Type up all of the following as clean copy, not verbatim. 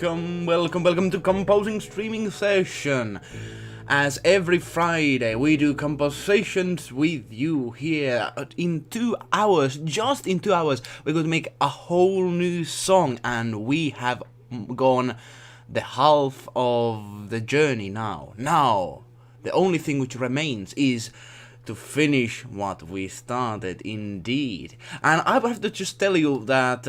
welcome to Composing Streaming Session. As every Friday we do compositions with you here in 2 hours, just in 2 hours we're going to make a whole new song, and we have gone the half of the journey now. Now, the only thing which remains is to finish what we started, indeed. And I have to just tell you that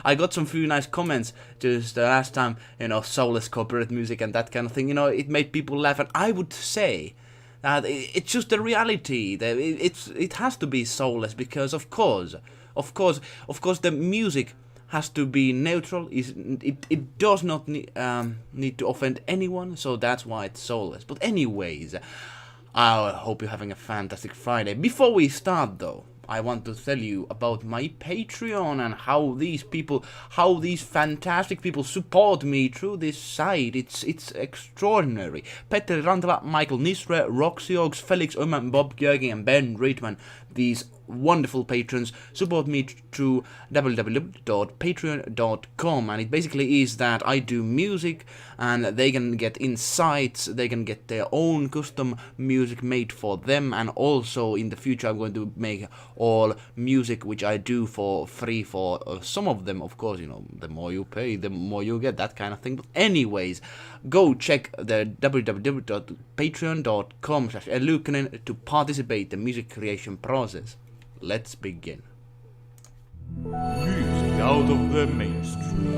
I got some few nice comments just last time, Soulless corporate music and that kind of thing, it made people laugh, and I would say that it's just the reality, that it has to be soulless, because of course the music has to be neutral. It does not need to offend anyone, so that's why it's soulless. But anyways, I hope you're having a fantastic Friday. Before we start though, I want to tell you about my Patreon and how these fantastic people support me through this site. It's extraordinary. Petter Rantala, Michael Nisre, Roxy Oaks, Felix Oman, Bob Gjöging and Ben Reitman. These wonderful patrons support me through www.patreon.com, and it basically is that I do music and they can get insights, they can get their own custom music made for them, and also in the future I'm going to make all music which I do for free for some of them. Of course, the more you pay, the more you get, that kind of thing. But anyways, go check the www.patreon.com/eluukkanen to participate in the music creation process. Let's begin. Music out of the mainstream.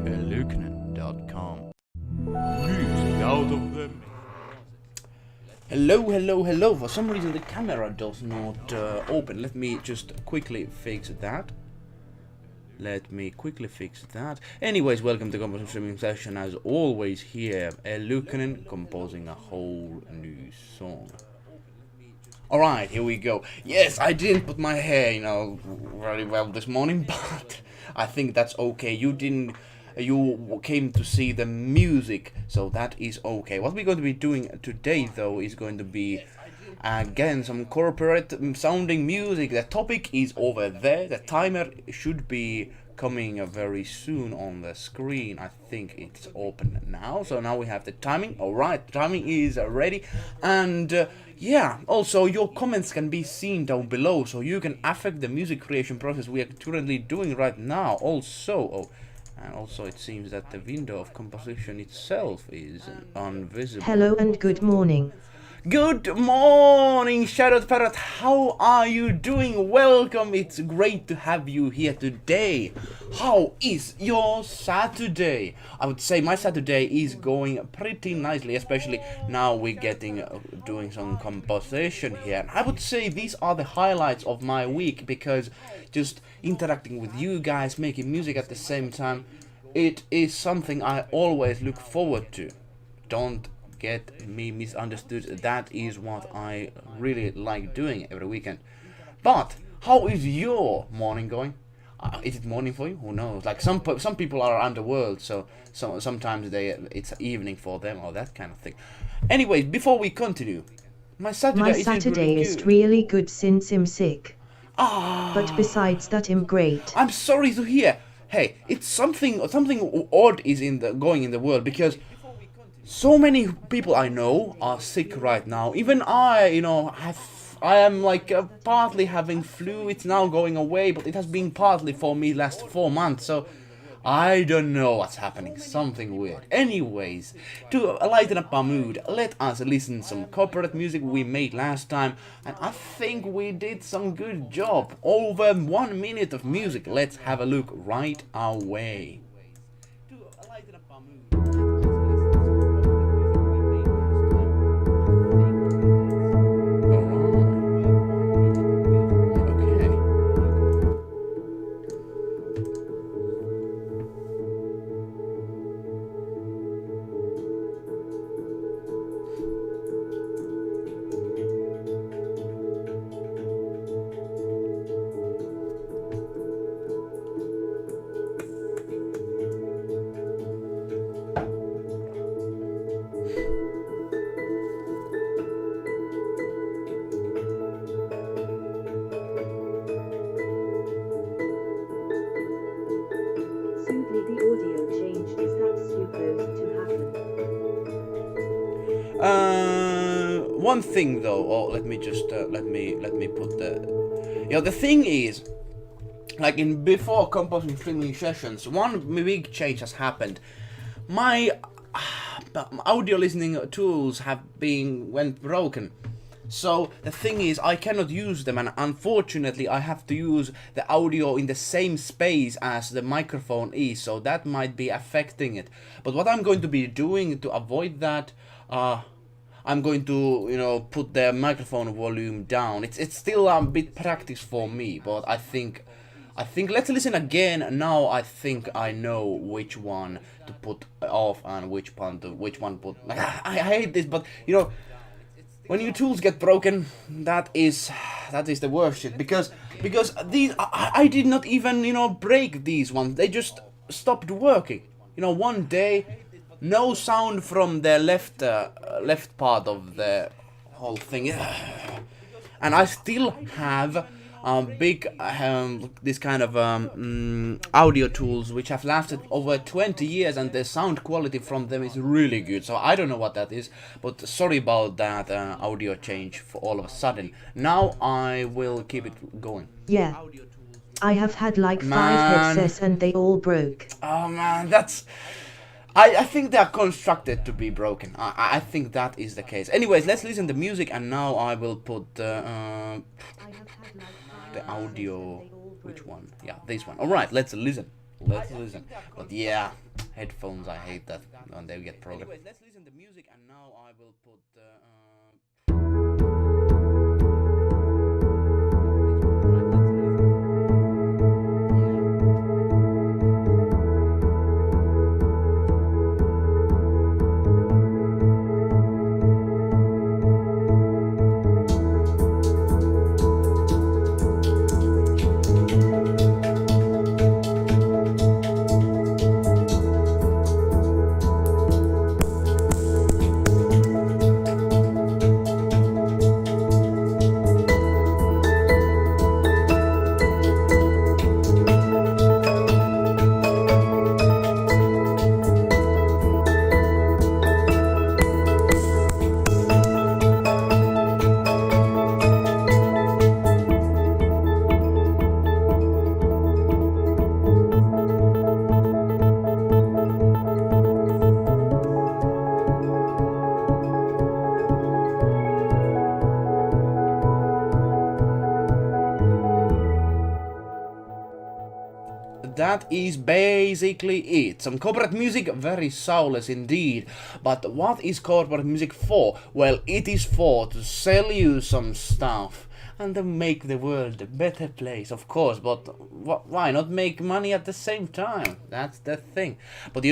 eluukkanen.com. Music out of the Hello. For some reason the camera does not open. Let me just quickly fix that. Anyways, welcome to Composing Streaming Session. As always, here, eluukkanen composing a whole new song. Alright, here we go. Yes, I didn't put my hair, very well this morning, but I think that's okay. You came to see the music, so that is okay. What we're going to be doing today, though, is going to be, again, some corporate sounding music. The topic is over there. The timer should be coming very soon on the screen. I think it's open now. So now we have the timing. Alright, timing is ready. And yeah, also your comments can be seen down below, so you can affect the music creation process we are currently doing right now. Also, it seems that the window of composition itself is invisible. Hello and good morning. Good morning, Shadowed Parrot. How are you doing? Welcome. It's great to have you here today. How is your Saturday? I would say my Saturday is going pretty nicely, especially now we're doing some composition here. And I would say these are the highlights of my week, because just interacting with you guys, making music at the same time, it is something I always look forward to. Don't get me misunderstood, that is what I really like doing every weekend. But how is your morning going? Is it morning for you? Who knows? Like some people are underworld, so sometimes it's evening for them, or that kind of thing. Anyways, before we continue, my Saturday is really good since I'm sick. But besides that, I'm great. I'm sorry to hear. Hey, it's something odd is going in the world, because so many people I know are sick right now. Even I am like partly having flu. It's now going away, but it has been partly for me last 4 months. So I don't know what's happening. Something weird. Anyways, to lighten up our mood, let us listen some corporate music we made last time, and I think we did some good job. Over 1 minute of music. Let's have a look right away. One thing though, let me just let me put the thing is, like in before composing streaming sessions, one big change has happened. My audio listening tools went broken. So the thing is, I cannot use them, and unfortunately I have to use the audio in the same space as the microphone is, so that might be affecting it. But what I'm going to be doing to avoid that, I'm going to, put the microphone volume down. It's still a bit practice for me, but I think let's listen again. Now I think I know which one to put off and which one put. I hate this, but when your tools get broken, that is the worst shit, because these I did not even break these ones. They just stopped working. One day, no sound from the left part of the whole thing, and I still have big this kind of audio tools which have lasted over 20 years, and the sound quality from them is really good. So I don't know what that is, but sorry about that audio change for all of a sudden. Now I will keep it going. Yeah, I have had like 5 headsets and they all broke. Oh man, that's... I think they are constructed to be broken. I think that is the case. Anyways, let's listen to music, and now I will put the audio. Which one? Yeah, this one. Alright, let's listen. But yeah, headphones, I hate that when they get broken. Anyways, let's listen to music, and now I will put that is basically it. Some corporate music, very soulless indeed. But what is corporate music for? Well, it is for to sell you some stuff and to make the world a better place, of course. But why not make money at the same time? That's the thing. But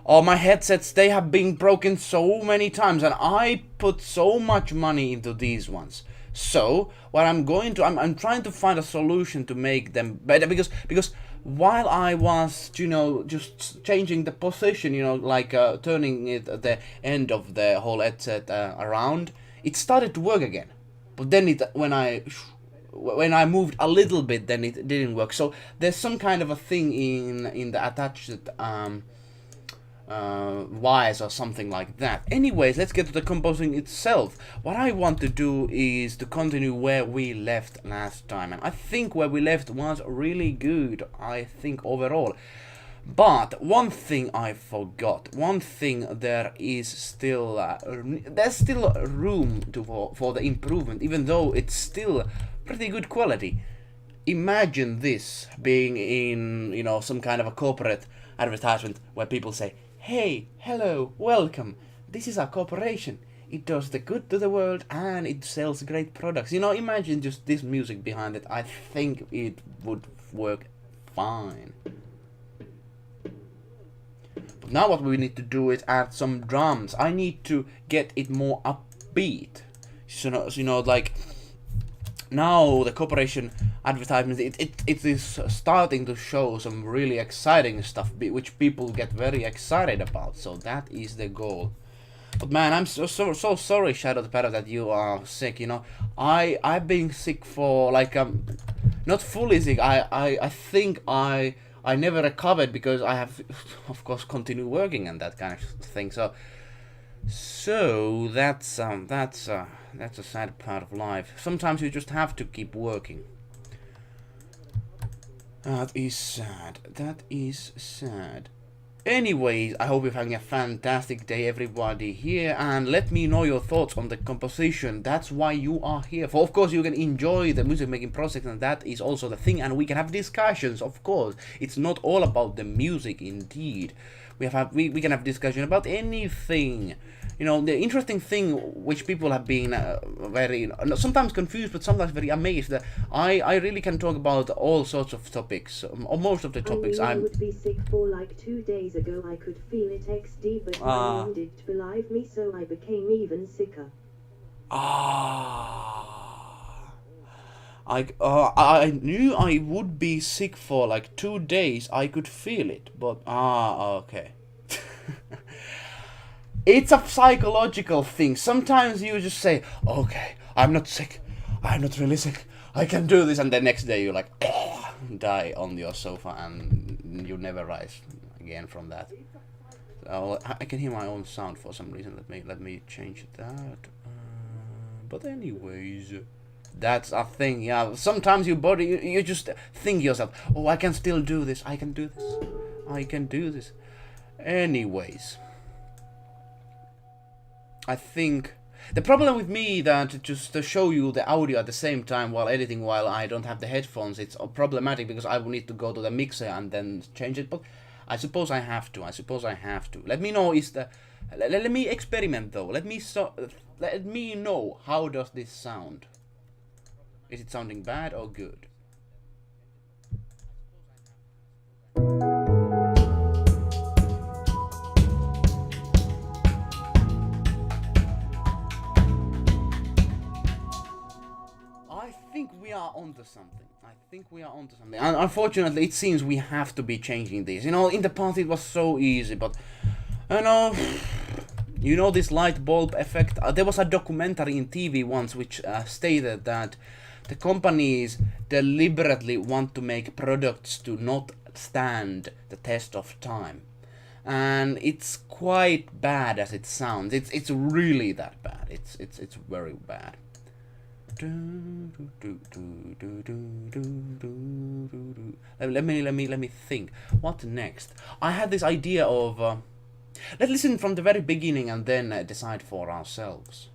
all my headsets, they have been broken so many times, and I put so much money into these ones. So what I'm trying to find a solution to make them better, because while I was just changing the position, like turning it at the end of the whole headset around, it started to work again. But then when I moved a little bit, then it didn't work. So there's some kind of a thing in the attached wires or something like that. Anyways, let's get to the composing itself. What I want to do is to continue where we left last time, and I think where we left was really good, I think, overall. But one thing I forgot, there is still there's still room for the improvement, even though it's still pretty good quality. Imagine this being in some kind of a corporate advertisement where people say, "Hey, hello, welcome. This is our corporation. It does the good to the world and it sells great products." Imagine just this music behind it. I think it would work fine. But now what we need to do is add some drums. I need to get it more upbeat. Like now the corporation advertisement, it is starting to show some really exciting stuff, which people get very excited about. So that is the goal. But man, I'm so sorry, Shadow the Parrot, that you are sick. I've been sick for like not fully sick. I think I never recovered because I have, of course, continued working and that kind of thing. So So that's a sad part of life. Sometimes you just have to keep working. That is sad. That is sad. Anyways, I hope you're having a fantastic day, everybody here, and let me know your thoughts on the composition. That's why you are here. For of course, you can enjoy the music making process, and that is also the thing. And we can have discussions. Of course, it's not all about the music. Indeed, we can have discussion about anything. You know, the interesting thing which people have been very sometimes confused, but sometimes very amazed that I really can talk about all sorts of topics, or most of the topics. I would be sick for like 2 days ago. I could feel it XD, but I wanted it to relive me, so I became even sicker. I knew I would be sick for like 2 days. I could feel it, but okay. It's a psychological thing. Sometimes you just say, okay, I'm not sick. I'm not really sick. I can do this. And the next day you're like, die on your sofa and you never rise again from that. So I can hear my own sound for some reason. Let me change that. But anyways, that's a thing. Yeah, sometimes your body, you just think yourself, oh, I can still do this. I can do this. I can do this. Anyways, I think the problem with me that just to show you the audio at the same time while editing, while I don't have the headphones, it's problematic because I will need to go to the mixer and then change it. But I suppose I have to. Let me know let me experiment though. Let me know how does this sound. Is it sounding bad or good? I think we are onto something. And unfortunately, it seems we have to be changing this. You know, in the past it was so easy, but you know this light bulb effect. There was a documentary in TV once which stated that the companies deliberately want to make products to not stand the test of time, and it's quite bad as it sounds. It's really that bad. It's very bad. Let me think. What next? I had this idea of let's listen from the very beginning and then decide for ourselves.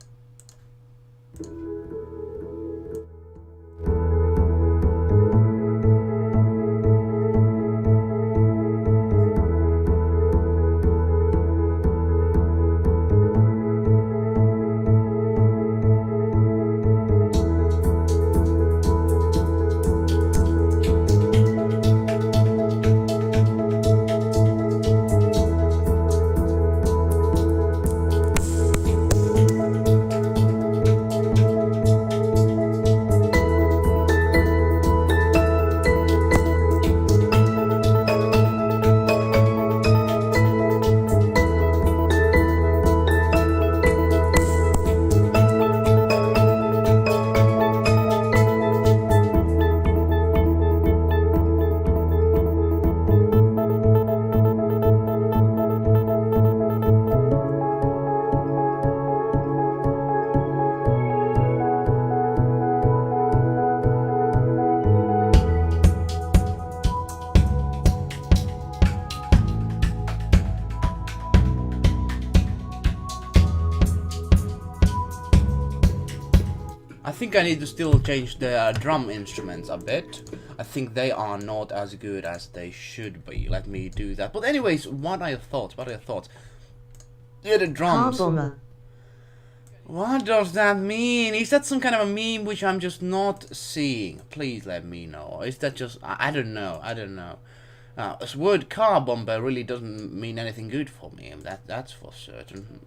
I think I need to still change the drum instruments a bit. I think they are not as good as they should be. Let me do that. But anyways, what are your thoughts? Yeah, the drums. Car bomber. What does that mean? Is that some kind of a meme which I'm just not seeing? Please let me know. Is that just... I don't know. This word car bomber really doesn't mean anything good for me. That's for certain.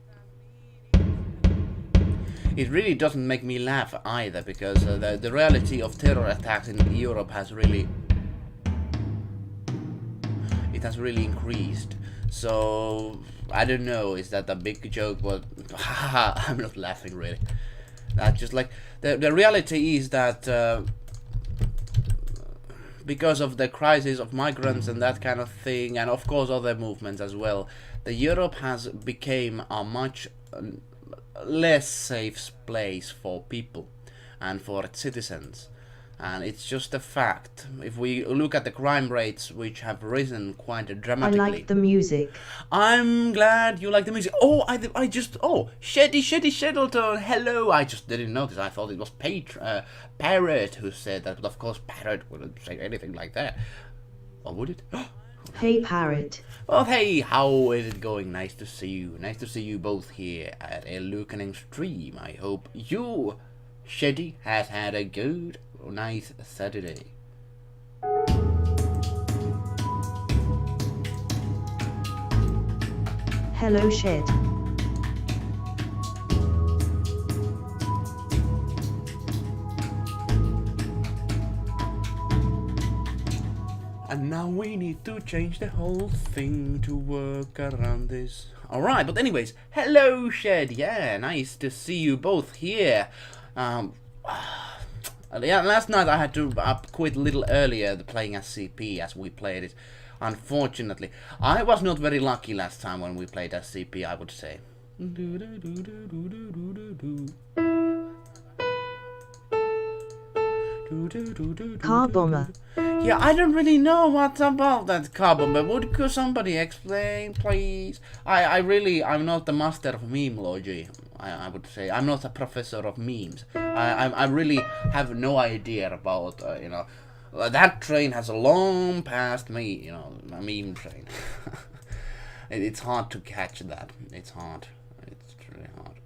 It really doesn't make me laugh either, because the reality of terror attacks in Europe has really... It has really increased. So, I don't know, is that a big joke? But, I'm not laughing really. That's just like, the reality is that because of the crisis of migrants and that kind of thing, and of course other movements as well, the Europe has become a much less safe place for people and for its citizens. And it's just a fact. If we look at the crime rates, which have risen quite dramatically. I like the music. I'm glad you like the music. Oh, Sheddy Sheddleton, hello. I just didn't notice. I thought it was Parrot who said that. But of course, Parrot wouldn't say anything like that. Or would it? Hey, Parrot. Well, hey, how is it going? Nice to see you. Nice to see you both here at eluukkanen stream. I hope you, Sheddy, has had a good, nice Saturday. Hello, Shed. And now we need to change the whole thing to work around this. Alright, but anyways, hello Shed, yeah, nice to see you both here. Yeah, last night I had to quit a little earlier playing SCP as we played it. Unfortunately, I was not very lucky last time when we played SCP, I would say. Car bomber. Yeah, I don't really know what's about that car bomber. Would somebody explain, please? I'm not the master of memeology. I would say I'm not a professor of memes. I really have no idea about that train has long passed me. A meme train. It's hard to catch that. It's hard. It's really hard.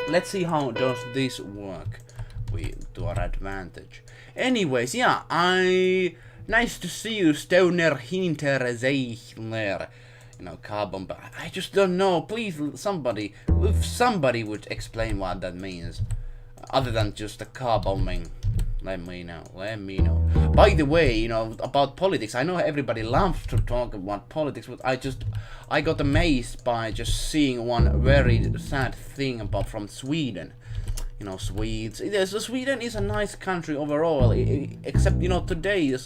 Let's see how does this work to our advantage. Anyways, yeah, nice to see you, Stoner Hinterzeichner. Car bomber. I just don't know. Please, if somebody would explain what that means, other than just a car bombing. Let me know. By the way, about politics, I know everybody loves to talk about politics, but I got amazed by just seeing one very sad thing from Sweden. Swedes. Sweden is a nice country overall, except, today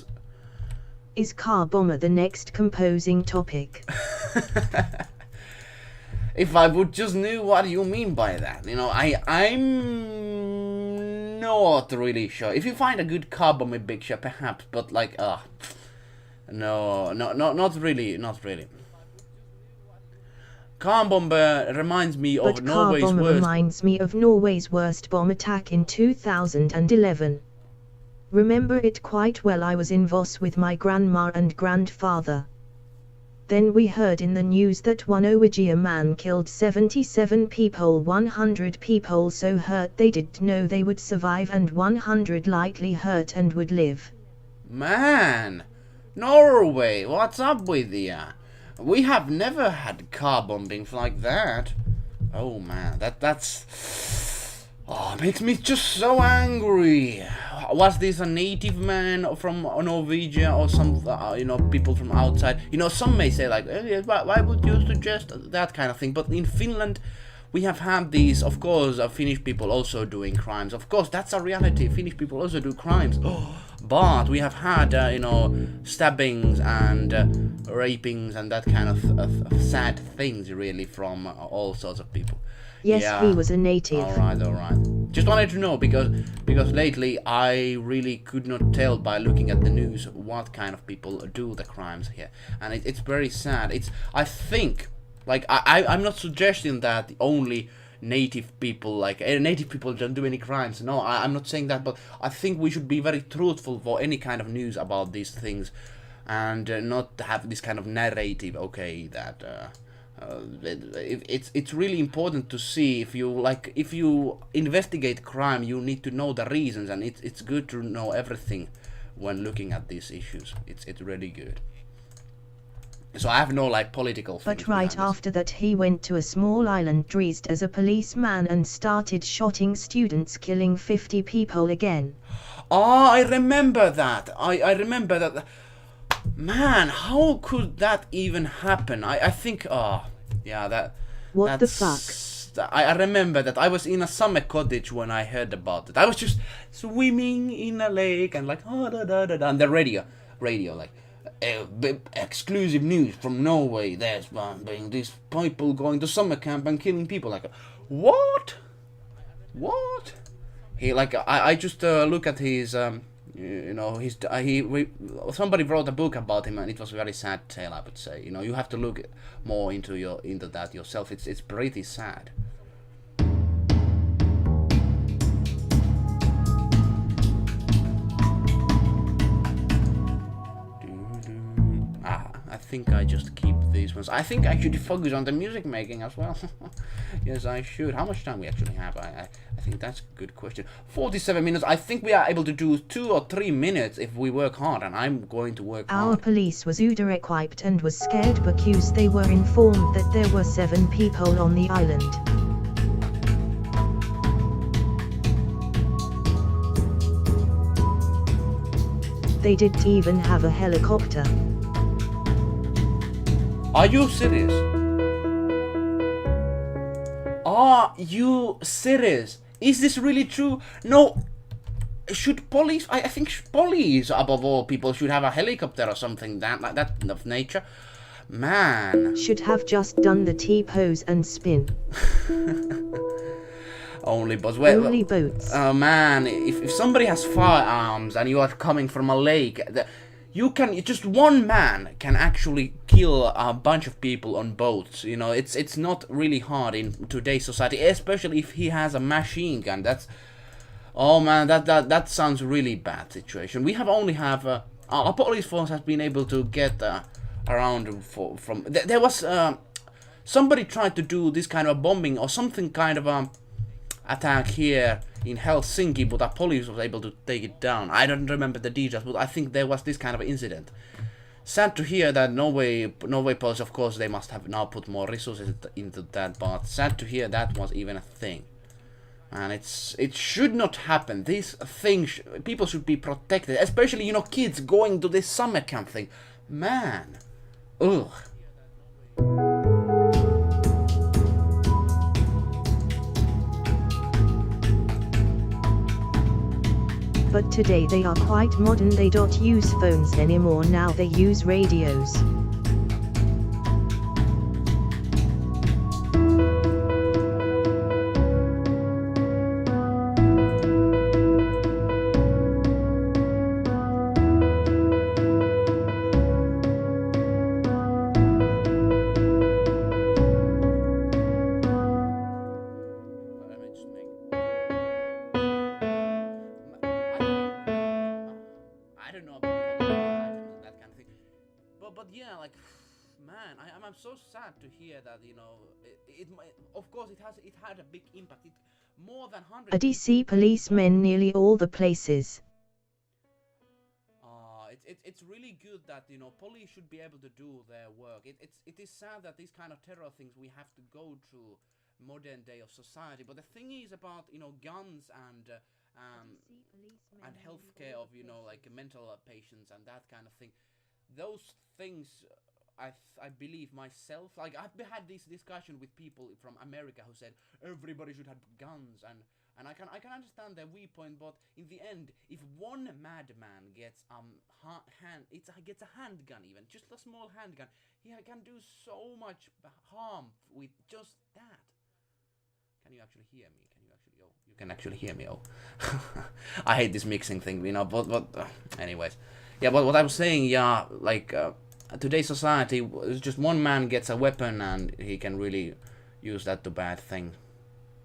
Is car bomber the next composing topic? If I would just knew what you mean by that, I'm not really sure. If you find a good car bomber picture, perhaps, but no, not really. Car bomber reminds me of Norway's worst. Car bomber worst. reminds me of Norway's worst bomb attack in 2011. Remember it quite well. I was in Voss with my grandma and grandfather. Then we heard in the news that one Norwegian man killed 77 people, 100 people so hurt they didn't know they would survive, and 100 lightly hurt and would live. Man, Norway, what's up with you? We have never had car bombings like that. Oh man, that's makes me just so angry. Was this a native man from Norwegia or some, people from outside? Some may say like, why would you suggest that kind of thing? But in Finland, we have had these, of course, Finnish people also doing crimes. Of course, that's a reality. Finnish people also do crimes. But we have had, stabbings and rapings and that kind of sad things, really, from all sorts of people. Yes, yeah. He was a native. Alright. Just wanted to know because lately I really could not tell by looking at the news what kind of people do the crimes here, and it's very sad. I think, I'm not suggesting that only native people don't do any crimes. No, I'm not saying that, but I think we should be very truthful for any kind of news about these things, and not have this kind of narrative. Okay, that. It's really important to see if you investigate crime, you need to know the reasons, and it's good to know everything when looking at these issues. It's really good. So I have no political things. But right after that he went to a small island dressed as a policeman and started shooting students, killing 50 people again. I remember that. I remember that. Man, how could that even happen? I think, oh, yeah, What the that's, I remember that I was in a summer cottage when I heard about it. I was just swimming in a lake and like, oh, da da da da, and the radio, like, exclusive news from Norway. There's being these people going to summer camp and killing people. Like, what? What? He like I just look at his you know his somebody wrote a book about him and it was a very sad tale, I would say. You know, you have to look more into that yourself. It's pretty sad. I think I just keep these ones. I think I should focus on the music making as well. Yes, I should. How much time we actually have? I think that's a good question. 47 minutes. I think we are able to do 2 or 3 minutes if we work hard, and I'm going to work hard. Our police was under-equipped and was scared because they were informed that there were 7 people on the island. They didn't even have a helicopter. Are you serious? Are you serious? Is this really true? No. Should police? I think police, above all people, should have a helicopter or something that of nature. Man. Should have just done the T-pose and spin. Only boats. Only boats. Oh man, if somebody has firearms and you are coming from a lake, just one man can actually kill a bunch of people on boats. You know, it's not really hard in today's society, especially if he has a machine gun. Oh man, that sounds really bad situation. We only have our police force has been able to get around from. There was somebody tried to do this kind of bombing or something kind of attack here in Helsinki, but our police was able to take it down. I don't remember the details, but I think there was this kind of incident. Sad to hear that Norway police, of course, they must have now put more resources into that, but sad to hear that was even a thing. And it should not happen. These things, people should be protected, especially, you know, kids going to this summer camp thing. Man, ugh. But today they are quite modern. They don't use phones anymore, now they use radios. But yeah, like, man, I'm so sad to hear that, you know, of course it had a big impact. More than 100 A DC policemen nearly all the places. It's really good that, you know, police should be able to do their work. It is sad that these kind of terror things we have to go through modern day of society. But the thing is about, you know, guns and healthcare of, you know, like mental patients and that kind of thing. Those things, I believe myself, like I've had this discussion with people from America who said everybody should have guns, and I can understand their viewpoint, but in the end, if one madman gets gets a handgun, even just a small handgun, he can do so much harm with just that. Can you actually hear me? You can actually hear me. Oh, I hate this mixing thing, you know. But anyways. Yeah, but what I was saying, yeah, like, today's society, just one man gets a weapon and he can really use that to bad things.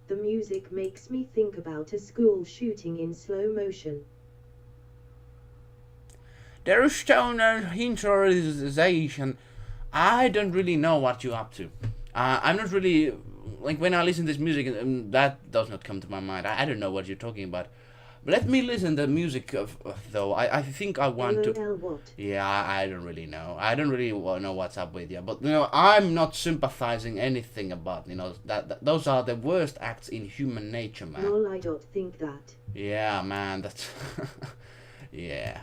The music makes me think about a school shooting in slow motion. There is stoner improvisation. I don't really know what you're up to. I'm not really, like, when I listen to this music, that does not come to my mind. I don't know what you're talking about. Let me listen to the music though. I think I want to. What? Yeah, I don't really know. I don't really know what's up with you. But, you know, I'm not sympathizing anything about, you know, that those are the worst acts in human nature, man. No, I don't think that. Yeah, man, that's... yeah.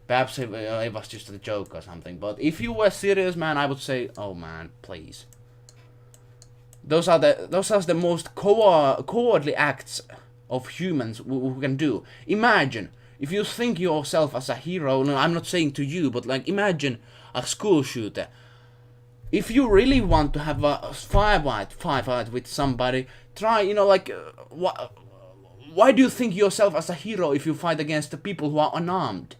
Perhaps it was just a joke or something. But if you were serious, man, I would say, oh man, please. Those are the most cowardly acts of humans who can do. Imagine if you think yourself as a hero. No, I'm not saying to you, but like imagine a school shooter. If you really want to have a firefight with somebody, try, like, why do you think yourself as a hero if you fight against the people who are unarmed?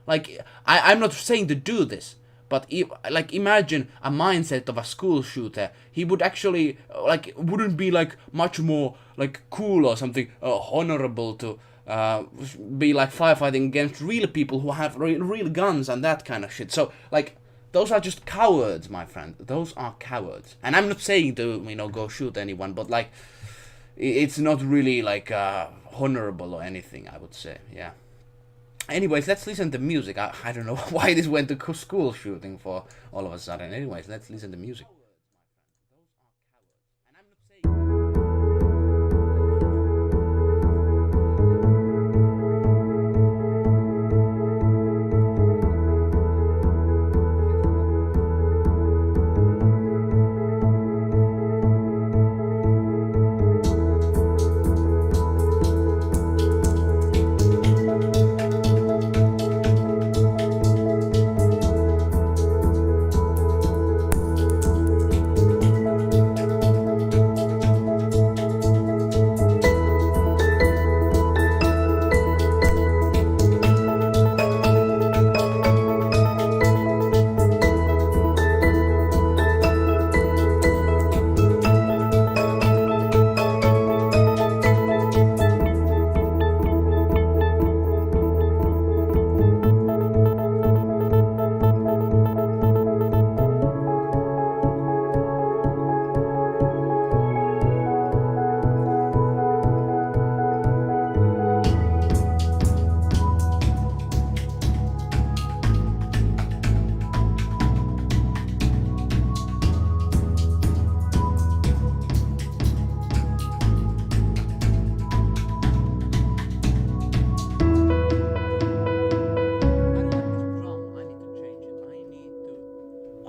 Like, I'm not saying to do this, but like imagine a mindset of a school shooter. He would actually, like, wouldn't be like much more like cool or something honorable to be like firefighting against real people who have real guns and that kind of shit. So like, those are just cowards, my friend. Those are cowards. And I'm not saying to, go shoot anyone, but like, it's not really like honorable or anything, I would say. Yeah. Anyways, let's listen to music. I don't know why this went to school shooting for all of a sudden. Anyways, let's listen to music.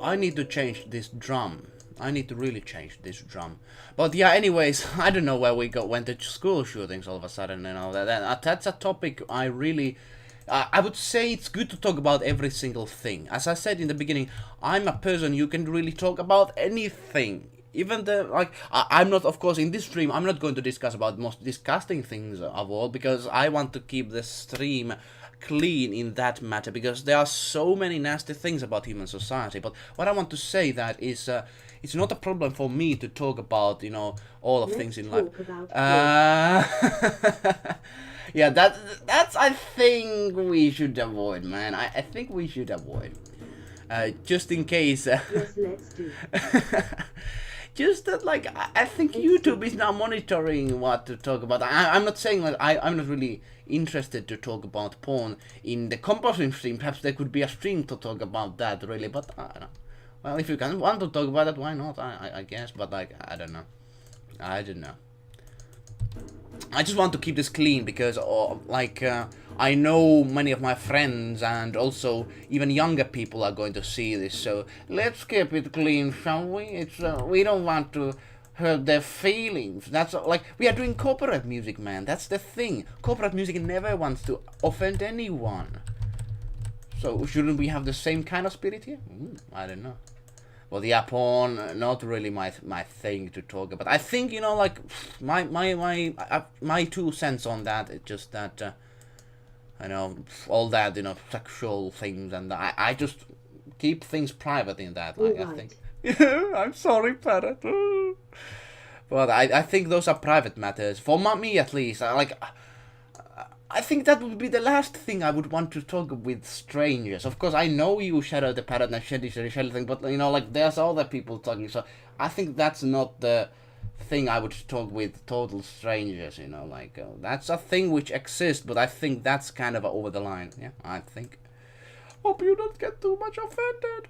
I need to change this drum. I need to really change this drum. But yeah, anyways, I don't know where we went to school shootings all of a sudden. That's a topic I really... I would say it's good to talk about every single thing. As I said in the beginning, I'm a person who can really talk about anything. Even I'm not, of course, in this stream, I'm not going to discuss about most disgusting things of all, because I want to keep the stream clean in that matter, because there are so many nasty things about human society. But what I want to say that is, it's not a problem for me to talk about, all of things in life. Yeah, that's I think we should avoid, man. I think we should avoid. Just in case. Yes, let's do. Just that, like, I think YouTube is now monitoring what to talk about. I'm not saying that I'm not really interested to talk about porn in the composing stream. Perhaps there could be a stream to talk about that, really. But I don't know. Well, if you want to talk about it, why not? I guess. But like, I don't know. I don't know. I just want to keep this clean because, I know many of my friends and also even younger people are going to see this. So let's keep it clean, shall we? It's we don't want to hurt their feelings. That's like, we are doing corporate music, man. That's the thing. Corporate music never wants to offend anyone. So shouldn't we have the same kind of spirit here? I don't know. Well, yeah, porn, not really my thing to talk about. I think, like, my 2 cents on that is just that, all that, sexual things, and I just keep things private in that, I think. I'm sorry, Parrot. But I think those are private matters, for me at least. I think that would be the last thing I would want to talk with strangers. Of course, I know you, Shadow the Parrot, and Shelly thing, but, there's other people talking, so I think that's not the thing I would talk with total strangers, that's a thing which exists, but I think that's kind of over the line, yeah, I think. Hope you don't get too much offended.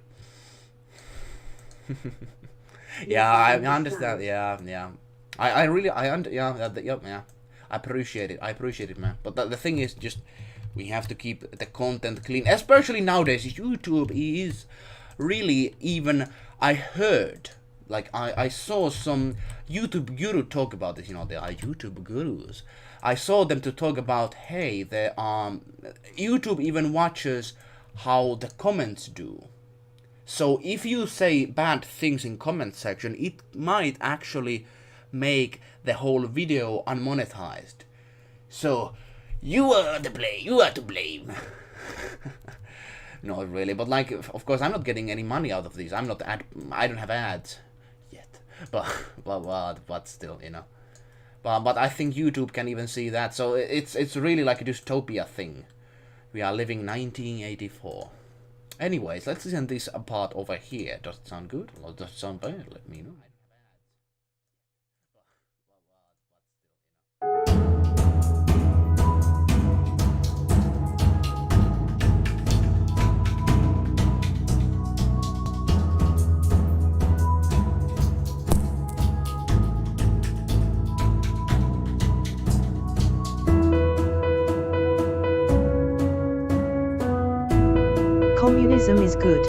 Yeah, I understand, yeah. I appreciate it, man. But the thing is, just We have to keep the content clean, especially nowadays. YouTube is really even, I heard, like I saw some YouTube guru talk about this, they are YouTube gurus. I saw them to talk about, hey, YouTube even watches how the comments do. So if you say bad things in comment section, it might actually make the whole video unmonetized. So you are to blame. Not really, but like, of course, I'm not getting any money out of these. I don't have ads yet, but still, But I think YouTube can even see that. So it's really like a dystopia thing. We are living 1984. Anyways, let's listen this part over here. Does it sound good or does it sound bad? Let me know. Communism is good.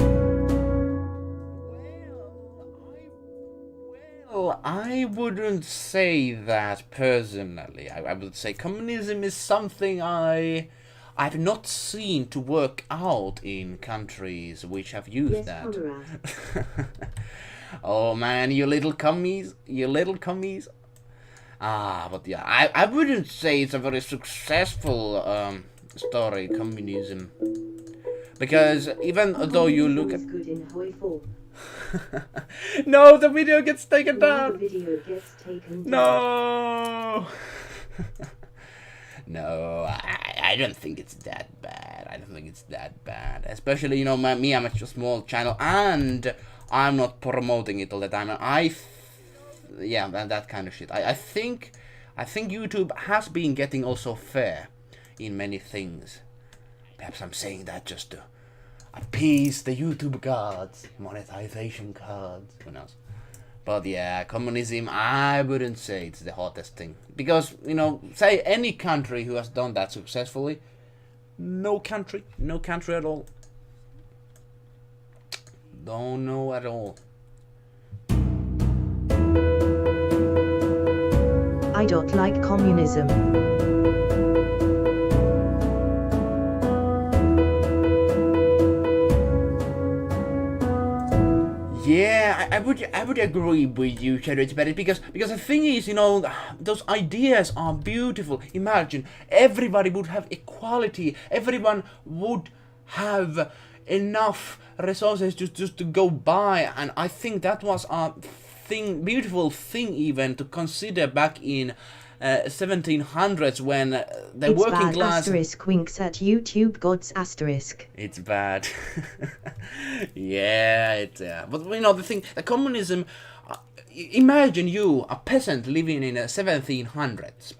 Well, I wouldn't say that personally. I would say communism is something I've not seen to work out in countries which have used that. Oh man, you little commies. But yeah, I wouldn't say it's a very successful story, communism. Because even though you look at... No, the video gets taken down! No! No, I don't think it's that bad. Especially, me, I'm a small channel, and I'm not promoting it all the time. Yeah, that kind of shit. I think YouTube has been getting also fair in many things. Perhaps I'm saying that just to appease the YouTube gods, monetization gods, who knows. But yeah, communism, I wouldn't say it's the hottest thing. Because, say any country who has done that successfully, no country at all. Don't know at all. I don't like communism. Yeah, I would agree with you, Shadow. It's better because the thing is, those ideas are beautiful. Imagine everybody would have equality. Everyone would have enough resources just to go by, and I think that was a beautiful thing even to consider back in 1700s when the it's working bad class... Asterisk winks at YouTube gods asterisk. It's bad. Yeah, it's... But the thing, the communism... imagine you, a peasant living in the 1700s.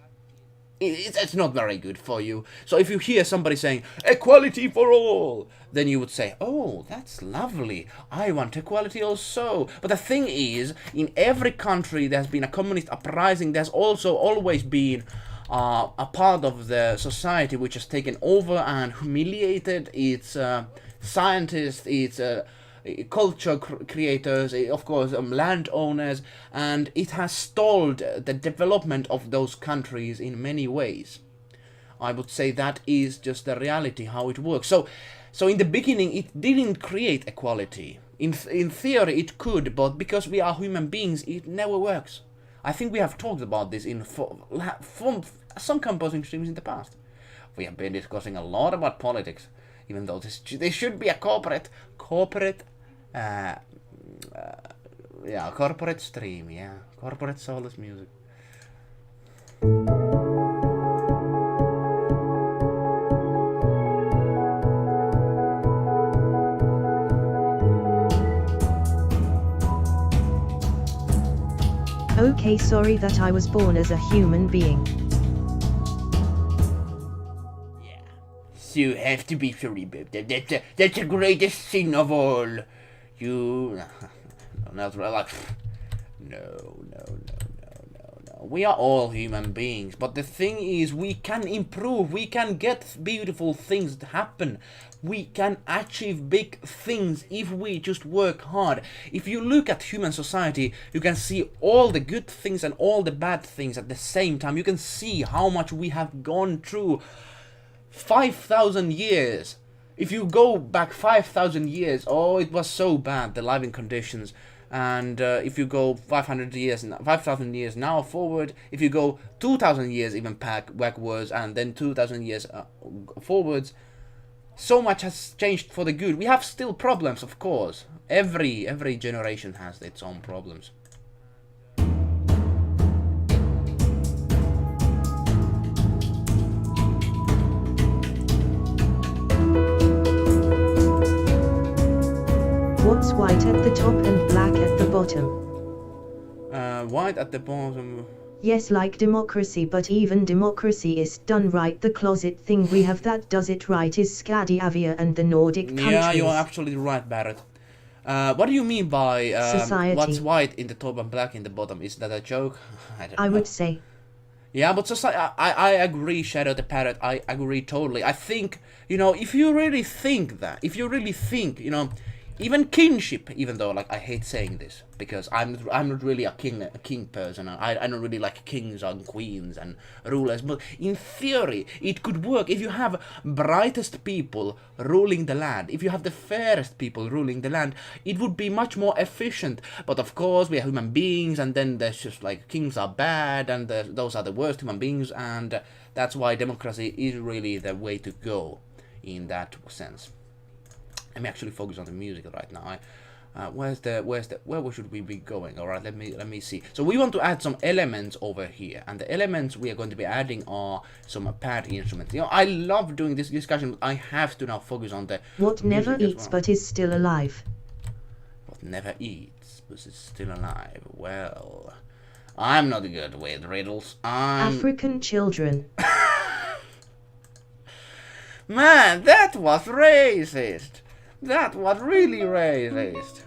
It's not very good for you. So if you hear somebody saying, equality for all, then you would say, oh, that's lovely. I want equality also. But the thing is, in every country there's been a communist uprising, there's also always been a part of the society which has taken over and humiliated its scientists, its culture creators, of course, landowners, and it has stalled the development of those countries in many ways. I would say that is just the reality, how it works. So in the beginning, it didn't create equality. In theory, it could, but because we are human beings, it never works. I think we have talked about this in some composing streams in the past. We have been discussing a lot about politics, even though this should be a corporate stream, corporate Soulless music. Okay, sorry that I was born as a human being. You have to be sorry about that. That's the greatest sin of all. You... Not like... No. We are all human beings, but the thing is, we can improve, we can get beautiful things to happen. We can achieve big things if we just work hard. If you look at human society, you can see all the good things and all the bad things at the same time. You can see how much we have gone through 5,000 years. If you go back 5,000 years, oh, it was so bad, the living conditions. And if you go 500 years, 5,000 years now forward, if you go 2,000 years even backwards, and then 2,000 years forwards, so much has changed for the good. We have still problems, of course. Every generation has its own problems. What's white at the top and black at the bottom? White at the bottom. Yes, like democracy, but even democracy is done right. The closet thing we have that does it right is Scandinavia and the Nordic countries. Yeah, you're absolutely right, Barrett. What do you mean by society? What's white in the top and black in the bottom? Is that a joke? I would say. Yeah, but I agree, Shadow the Parrot. I agree totally. I think, you know, if you really think that, you know, even kinship, even though, like, I hate saying this, because I'm not really a king person. I don't really like kings and queens and rulers, but in theory, it could work if you have brightest people ruling the land, if you have the fairest people ruling the land, it would be much more efficient. But of course, we are human beings, and then there's just, like, kings are bad, and those are the worst human beings, and that's why democracy is really the way to go in that sense. Let me actually focus on the music right now. Where should we be going? All right, let me see. So we want to add some elements over here, and the elements we are going to be adding are some pad instruments. You know, I love doing this discussion, but I have to now focus on the what never eats but is still alive. What never eats but is still alive. Well, I'm not good with riddles. African children. Man, that was racist. That was really racist.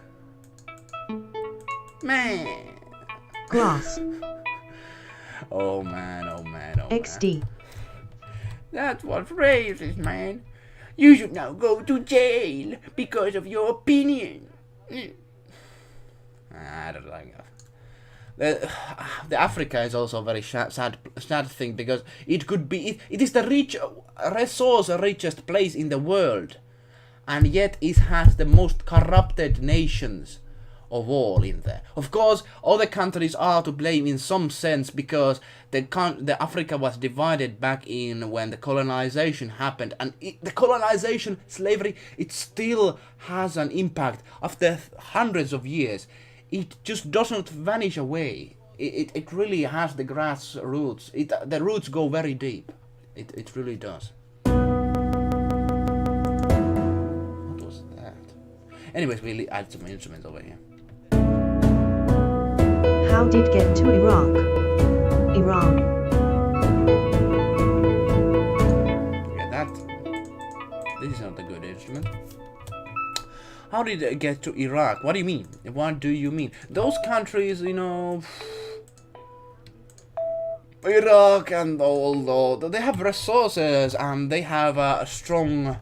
Man. Grass. Oh man, oh man, oh XD. man. That was racist, man. You should now go to jail because of your opinion. I don't like that. The Africa is also a very sad thing, because it could be, it is the richest place in the world. And yet it has the most corrupted nations of all in there. Of course, other countries are to blame in some sense, because the Africa was divided back in when the colonization happened, and the colonization, slavery, it still has an impact after hundreds of years. It just doesn't vanish away. It really has the grass roots. The roots go very deep. It really does. Anyways, we'll add some instruments over here. How did get to Iraq? Iran. Yeah, this is not a good instrument. How did it get to Iraq? What do you mean? What do you mean? Those countries, you know, Iraq and all, they have resources, and they have a strong.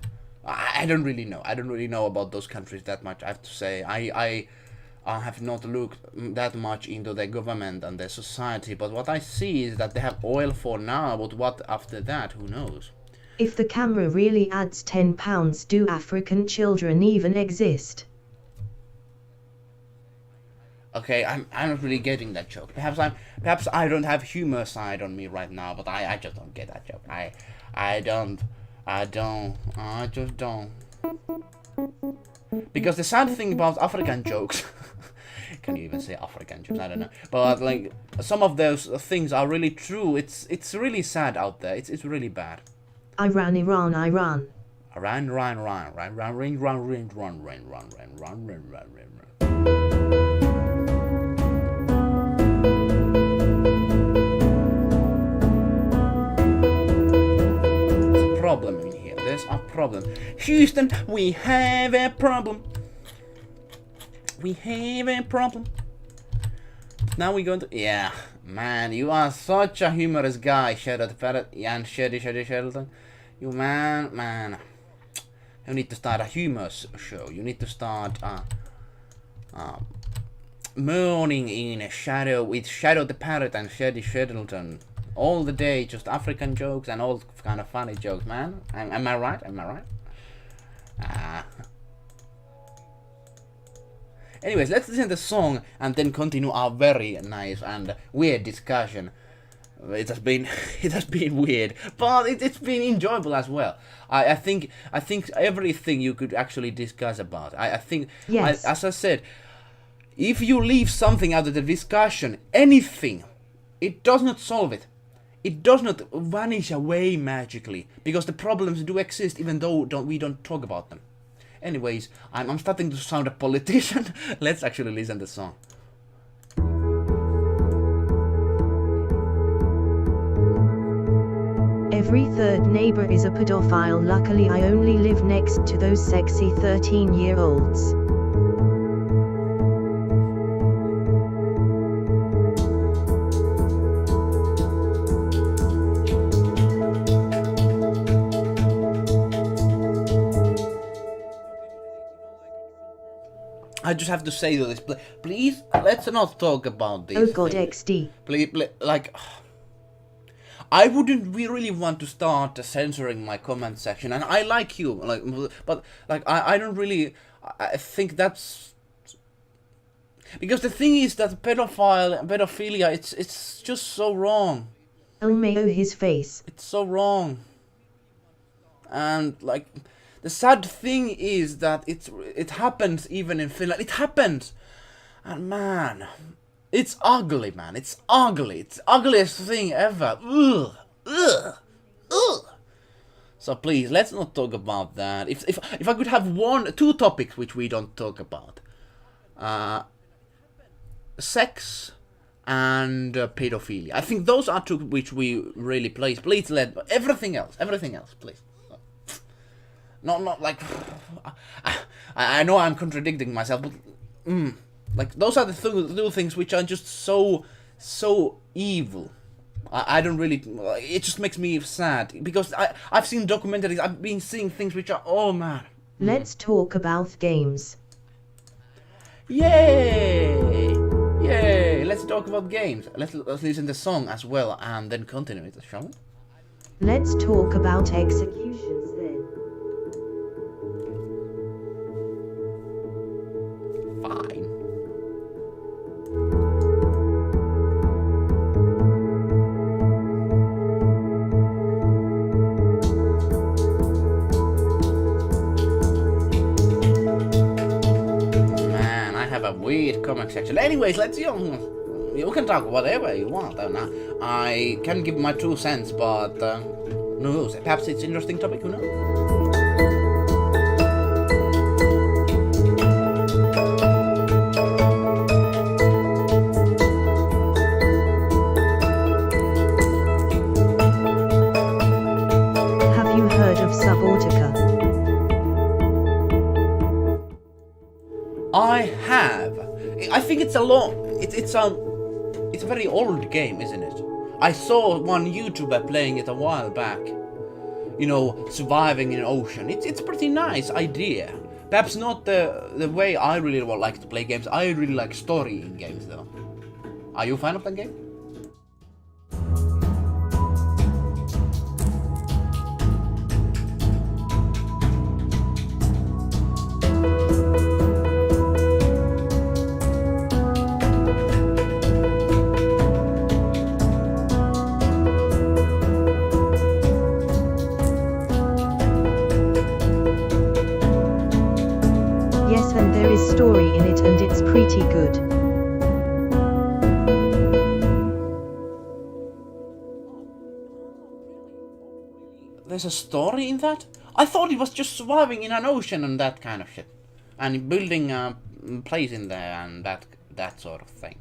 I don't really know. I don't really know about those countries that much, I have to say. I have not looked that much into their government and their society, but what I see is that they have oil for now, but what after that, who knows? If the camera really adds 10 pounds, do African children even exist? Okay, I'm not really getting that joke. Perhaps I don't have humor side on me right now, but I just don't get that joke. I just don't. Because the sad thing about African jokes, can you even say African jokes? I don't know. But like, some of those things are really true. It's really sad out there. It's really bad. Iran. Problem in here. There's a problem. Houston, we have a problem. We have a problem. Now we're going to... Yeah. Man, you are such a humorous guy, Shadow the Parrot and Shady Shelton. You man. You need to start a humor show. You need to start morning in shadow with Shadow the Parrot and Shady Shelton. All the day, just African jokes and all kind of funny jokes, man. Am I right? Anyways, let's listen to the song and then continue our very nice and weird discussion. It has been weird, but it's been enjoyable as well. I think everything you could actually discuss about. I think, yes. As I said, if you leave something out of the discussion, anything, it does not solve it. It does not vanish away magically, because the problems do exist even though we don't talk about them. Anyways, I'm starting to sound a politician. Let's actually listen to the song. Every third neighbor is a pedophile. Luckily I only live next to those sexy 13-year-olds. I just have to say this, please, let's not talk about this. Oh god, XD. Please, like, I wouldn't really want to start censoring my comment section, and I like you, like, but like I don't really. I think that's because the thing is that pedophilia, it's just so wrong. LMAO his face. It's so wrong, and like. The sad thing is that it happens even in Finland. It happens, and man, it's ugly, man. It's ugly. It's the ugliest thing ever. Ugh, ugh, ugh. So please, let's not talk about that. If I could have two topics which we don't talk about, sex and pedophilia. I think those are two which we really place. Please let everything else, please. Not like I know I'm contradicting myself, but like those are the two things which are just so evil. I don't really. It just makes me sad because I've seen documentaries. I've been seeing things which are man. Let's talk about games. Yay! Let's talk about games. Let's listen to the song as well and then continue it, shall we? Let's talk about executions then. Fine. Man, I have a weird comment section. Anyways, you can talk whatever you want. I can give my 2 cents, but who knows? Perhaps it's an interesting topic. Who knows? I have. I think it's it's a very old game, isn't it? I saw one YouTuber playing it a while back. You know, surviving in an ocean. It's a pretty nice idea. Perhaps not the way I really would like to play games. I really like story in games though. Are you a fan of that game? Story in it and it's pretty good. There's a story in that? I thought it was just surviving in an ocean and that kind of shit. And building a place in there and that sort of thing.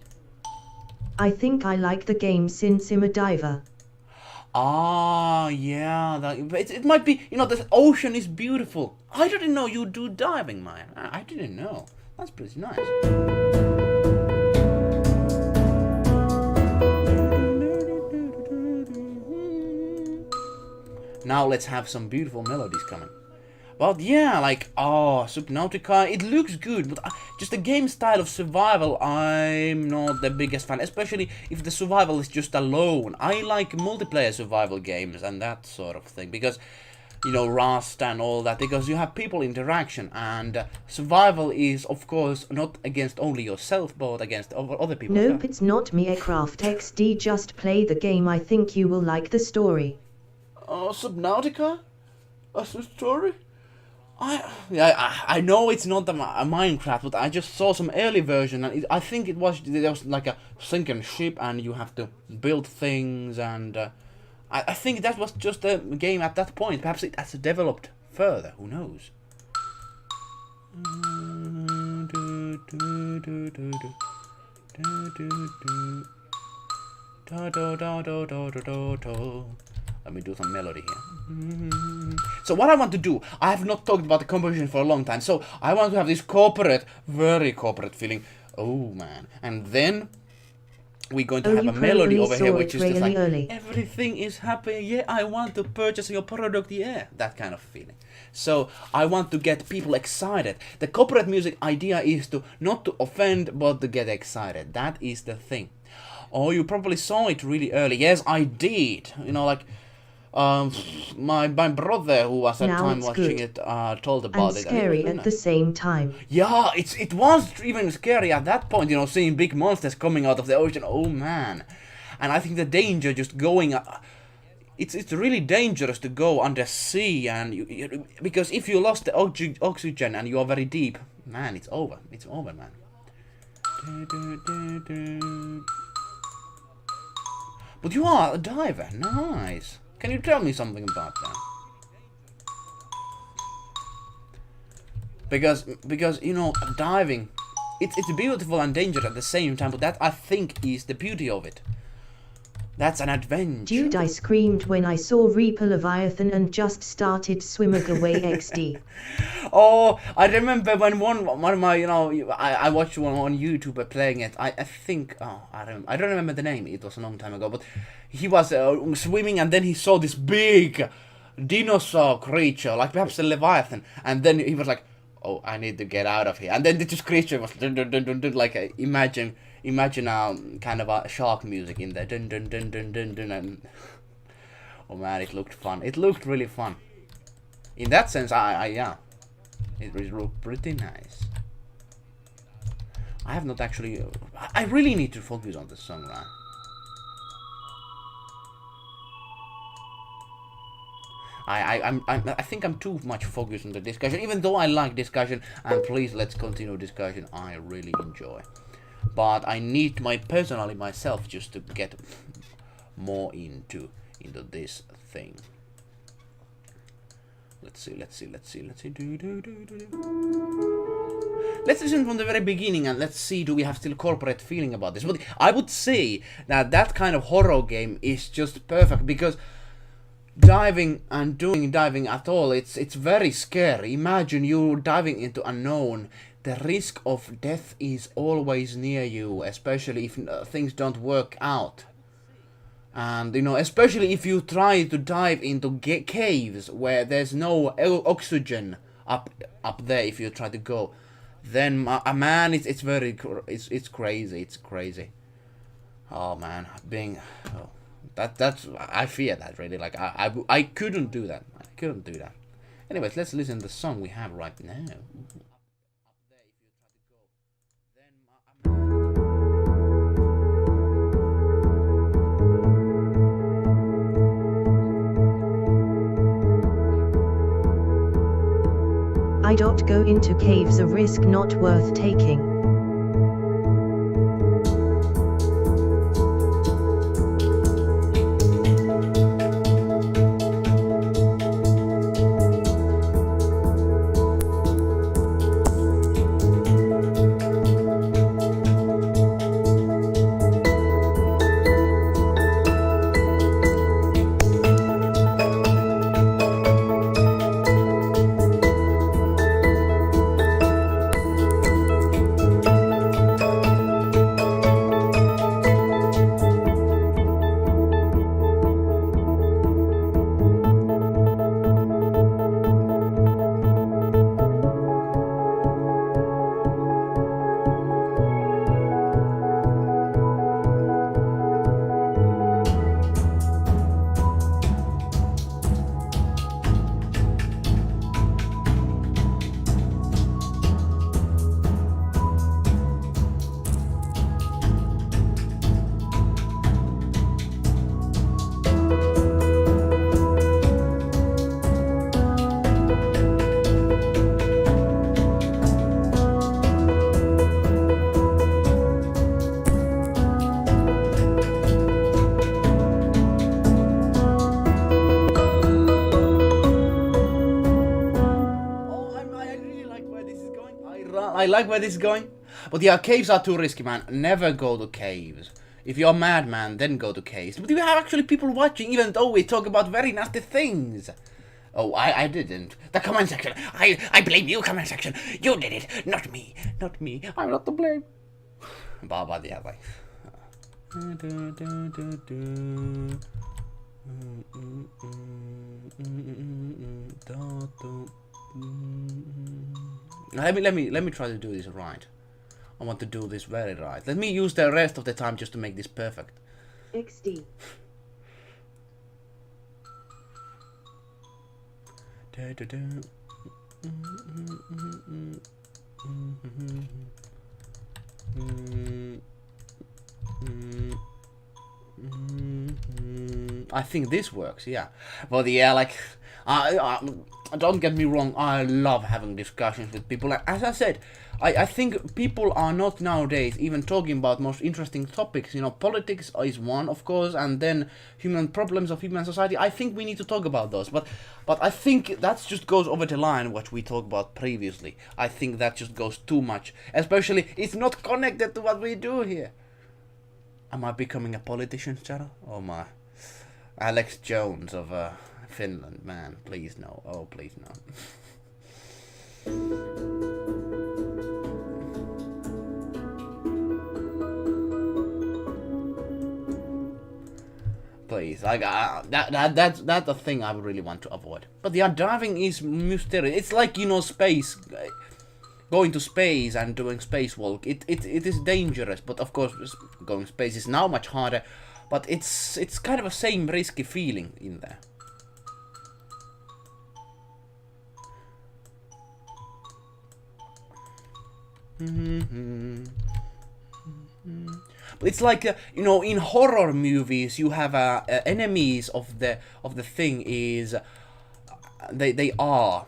I think I like the game since I'm a diver. Ah, yeah, it might be, you know, the ocean is beautiful. I didn't know you do diving, man. I didn't know. That's pretty nice. Now let's have some beautiful melodies coming. But yeah, like, oh, Subnautica, it looks good, but just the game style of survival, I'm not the biggest fan, especially if the survival is just alone. I like multiplayer survival games and that sort of thing, because, you know, Rust and all that, because you have people interaction, and survival is, of course, not against only yourself, but against other people. Nope, it's not Minecraft XD, just play the game, I think you will like the story. Oh, Subnautica? A story? I know it's not a Minecraft, but I just saw some early version, and I think there was like a sinking ship, and you have to build things, and I think that was just a game at that point. Perhaps it has developed further. Who knows? Let me do some melody here. So what I want to do, I have not talked about the composition for a long time, so I want to have this corporate, very corporate feeling. Oh man. And then we're going to have a melody over here, which is just like, everything is happy, yeah, I want to purchase your product, yeah, that kind of feeling. So I want to get people excited. The corporate music idea is to not to offend, but to get excited. That is the thing. Oh, you probably saw it really early. Yes, I did. You know, like, my brother, who was at the time watching it, told about it. And scary at the same time. Yeah, it was even scary at that point, you know, seeing big monsters coming out of the ocean. Oh man. And I think the danger just going, it's really dangerous to go under sea, and because if you lost the oxygen and you are very deep, man, it's over. It's over, man. But you are a diver, nice. Can you tell me something about that? Because you know, diving, it's beautiful and dangerous at the same time, but that I think is the beauty of it. That's an adventure. Dude, I screamed when I saw Reaper Leviathan and just started swimming away XD. Oh, I remember when one of my, you know, I watched one on YouTube playing it. I think, oh, I don't remember the name. It was a long time ago, but he was swimming, and then he saw this big dinosaur creature, like perhaps a Leviathan, and then he was like, oh, I need to get out of here. And then this creature was dun, dun, dun, dun, dun, like imagine kind of a shark music in there, dun, dun, dun, dun, dun, dun, and oh man, it looked fun. It looked really fun. In that sense, yeah, it looked pretty nice. I have not actually. I really need to focus on the song, right? I think I'm too much focused on the discussion, even though I like discussion, and please let's continue discussion. I really enjoy, but I need personally myself just to get more into this thing. Let's see. Let's listen from the very beginning, and let's see, do we have still corporate feeling about this? But I would say that kind of horror game is just perfect, because diving and doing diving at all, it's very scary. Imagine you diving into unknown. The risk of death is always near you, especially if things don't work out. And you know, especially if you try to dive into caves where there's no oxygen up there. If you try to go, then man, it's crazy. It's crazy. Oh man, that's I fear that really. Like I couldn't do that. I couldn't do that. Anyways, let's listen to the song we have right now. I don't go into caves, a risk not worth taking. I like where this is going. But yeah, caves are too risky, man. Never go to caves. If you're a madman, then go to caves. But we have actually people watching, even though we talk about very nasty things. Oh, I didn't. The comment section. I blame you, comment section. You did it, not me. Not me. I'm not to blame. But yeah, like. Let me try to do this right. I want to do this very right. Let me use the rest of the time just to make this perfect. XD. I think this works, yeah. But yeah, like, don't get me wrong, I love having discussions with people. As I said, I think people are not nowadays even talking about most interesting topics. You know, politics is one, of course, and then human problems of human society. I think we need to talk about those. But I think that just goes over the line what we talked about previously. I think that just goes too much. Especially, it's not connected to what we do here. Am I becoming a politician, channel? Oh my. Alex Jones of Finland, man. Please no. Oh, please no. Please, like that's the thing I really want to avoid. But yeah, diving is mysterious. It's like, you know, space, going to space and doing spacewalk. It is dangerous, but of course going space is now much harder. But it's kind of a same risky feeling in there. But it's like you know, in horror movies you have enemies of the thing is they are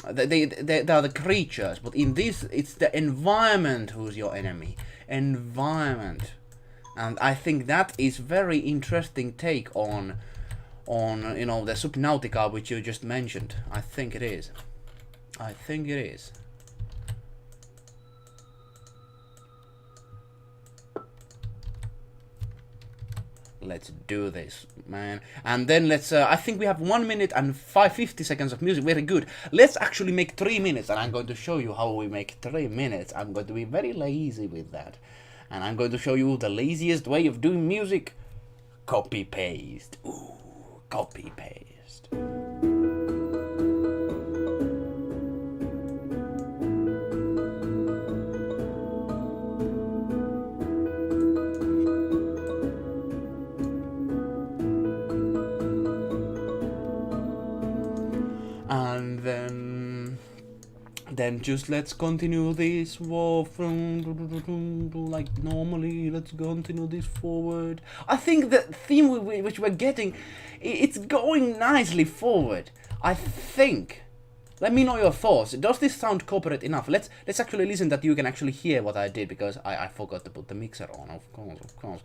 the creatures, but in this it's the environment who's your enemy. Environment. And I think that is very interesting take on you know, the Subnautica which you just mentioned. I think it is. I think it is. Let's do this, man. And then let's, I think we have 1 minute and 50 seconds of music. Very good. Let's actually make 3 minutes, and I'm going to show you how we make 3 minutes. I'm going to be very lazy with that. And I'm going to show you the laziest way of doing music. Copy paste. Ooh, copy paste. And then just let's continue this walk from like normally. Let's continue this forward. I think the theme which we're getting, it's going nicely forward. I think. Let me know your thoughts. Does this sound corporate enough? Let's actually listen that you can actually hear what I did, because I forgot to put the mixer on. Of course.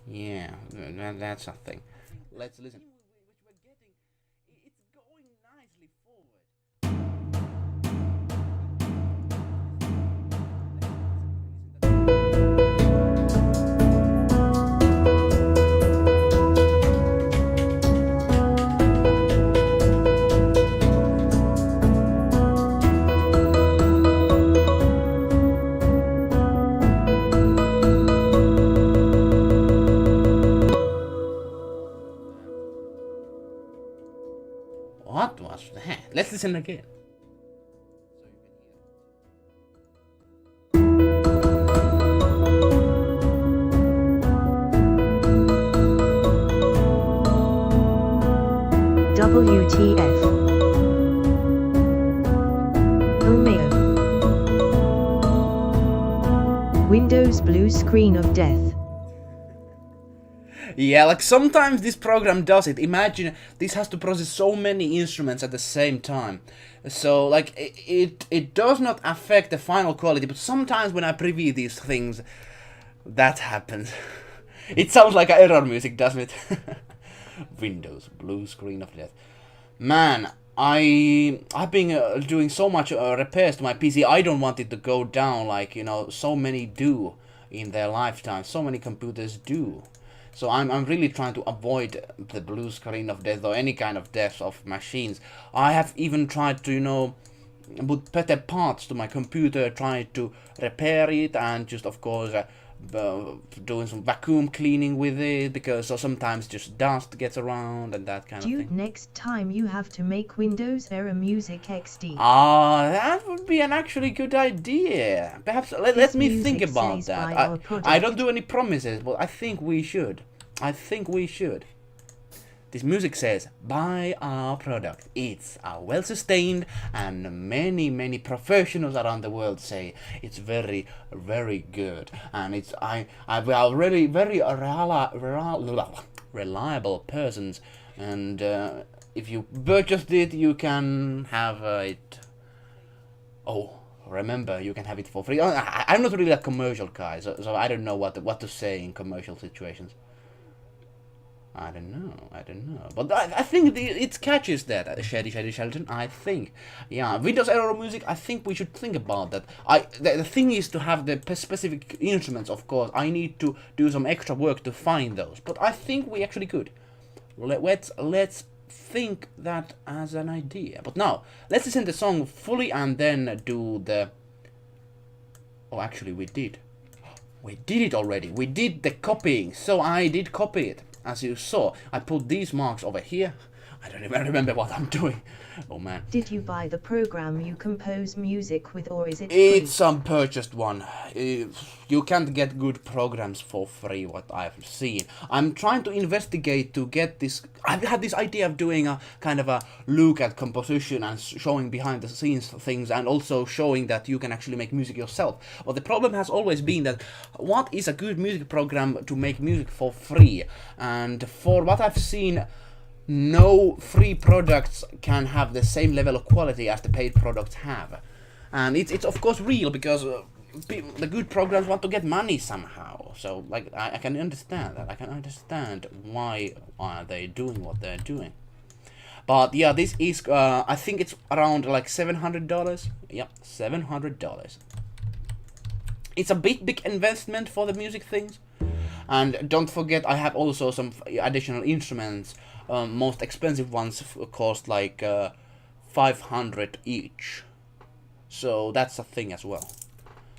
Yeah, that's a thing. Let's listen. What was that? Let's listen again. WTF. Romeo. Windows blue screen of death. Yeah, like sometimes this program does it. Imagine this has to process so many instruments at the same time. So like it does not affect the final quality, but sometimes when I preview these things, that happens. It sounds like error music, doesn't it? Windows, blue screen of death. Man, I've been doing so much repairs to my PC. I don't want it to go down like, you know, so many do in their lifetime. So many computers do. So I'm really trying to avoid the blue screen of death or any kind of death of machines. I have even tried to, you know, put better parts to my computer, tried to repair it, and just of course doing some vacuum cleaning with it, because sometimes just dust gets around and that kind of thing. Next time you have to make Windows Era Music XD. Ah, that would be an actually good idea. Perhaps let me think about that. I don't do any promises, but I think we should. This music says, buy our product. It's well sustained, and many professionals around the world say it's very, very good. And it's we are really very reliable persons. And if you purchased it, you can have it. Oh, remember, you can have it for free. I'm not really a commercial guy, so I don't know what to say in commercial situations. I don't know. But I think it catches that, Shady Shelton, I think. Yeah, Windows Era Music, I think we should think about that. The thing is to have the specific instruments, of course. I need to do some extra work to find those. But I think we actually could. Let's think that as an idea. But now, let's listen to the song fully and then do the... Oh, actually, we did. We did it already. We did the copying. So I did copy it. As you saw, I put these marks over here. I don't even remember what I'm doing. Oh man. Did you buy the program you compose music with, or is it free? It's some purchased one. You can't get good programs for free, what I've seen. I'm trying to investigate to get this. I've had this idea of doing a kind of a look at composition and showing behind the scenes things, and also showing that you can actually make music yourself. But the problem has always been that what is a good music program to make music for free? And for what I've seen, no free products can have the same level of quality as the paid products have. And it's of course real, because the good programs want to get money somehow. So like I can understand that. I can understand why are they doing what they're doing. But yeah, this is I think it's around like $700. Yep, $700. It's a big investment for the music things. And don't forget, I have also some additional instruments. Most expensive ones cost like 500 each. So that's a thing as well.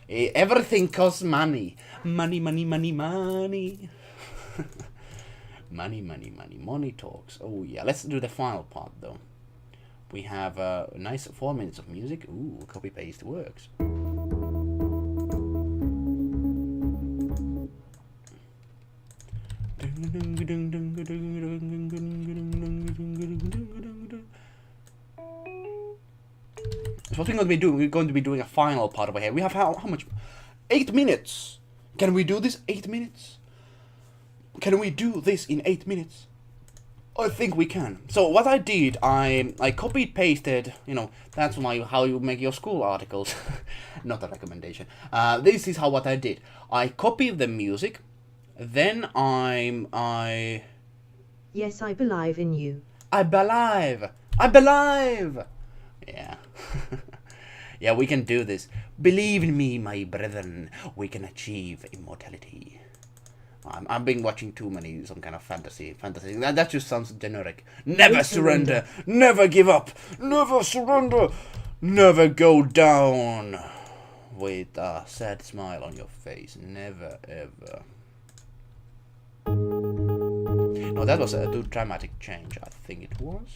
Everything costs money. Money. Money talks. Oh yeah, let's do the final part though. We have a nice 4 minutes of music. Ooh, copy paste works. So what we're going to be doing a final part over here. We have how much? 8 minutes. Can we do this 8 minutes? Can we do this in 8 minutes? I think we can. So what I did, I copied pasted. You know, that's how you make your school articles. Not a recommendation. This is what I did. I copied the music. Then I... Yes, I believe in you. I believe! Yeah. Yeah, we can do this. Believe in me, my brethren. We can achieve immortality. I've been watching too many, some kind of fantasy. That just sounds generic. Never surrender. Never give up. Never surrender. Never go down. With a sad smile on your face. Never, ever. No, that was a too dramatic change, I think it was.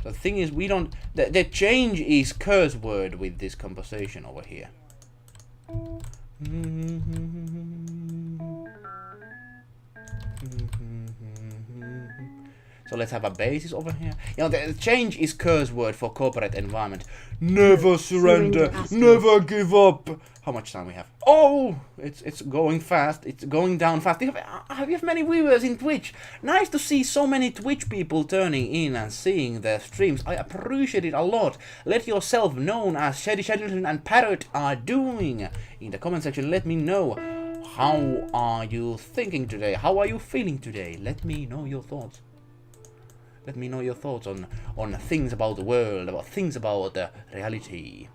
The thing is, we don't... The change is curse word with this composition over here. So let's have a basis over here. You know, the change is curse word for corporate environment. Never surrender, never give up. How much time we have? Oh, it's going fast. It's going down fast. You have many viewers in Twitch. Nice to see so many Twitch people turning in and seeing the streams. I appreciate it a lot. Let yourself known as Shady Shadow and Parrot are doing in the comment section. Let me know. How are you thinking today? How are you feeling today? Let me know your thoughts. Let me know your thoughts on things about the world, about things about reality.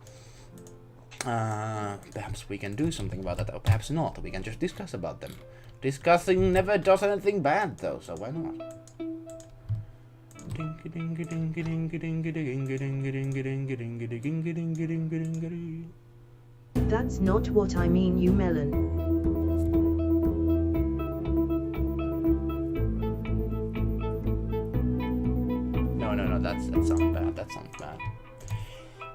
Perhaps we can do something about that, or perhaps not. We can just discuss about them. Discussing never does anything bad, though, so why not? That's not what I mean, you melon. No, that sounds bad. That sounds bad.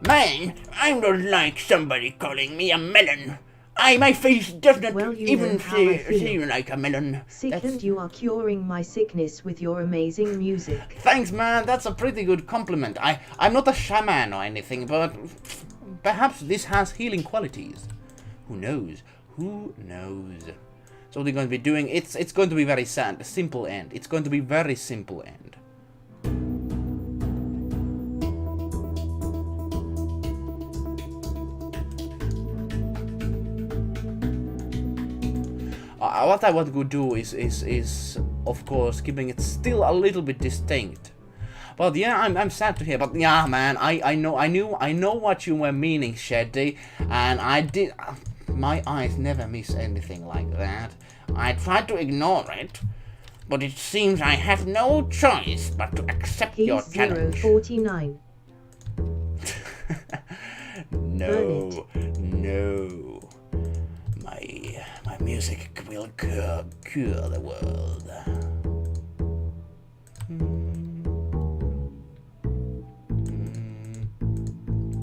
Man, I don't like somebody calling me a melon. My face does not even seem like a melon. Second, you are curing my sickness with your amazing music. Thanks, man. That's a pretty good compliment. I'm not a shaman or anything, but perhaps this has healing qualities. Who knows? Who knows? So they're going to be doing. It's going to be very sad. Simple end. It's going to be very simple end. What I want to do is of course keeping it still a little bit distinct. But yeah, I'm sad to hear. But yeah, man, I know what you were meaning, Sheddy, and I did. My eyes never miss anything like that. I tried to ignore it, but it seems I have no choice but to accept your challenge. 049. No. My music will cure the world.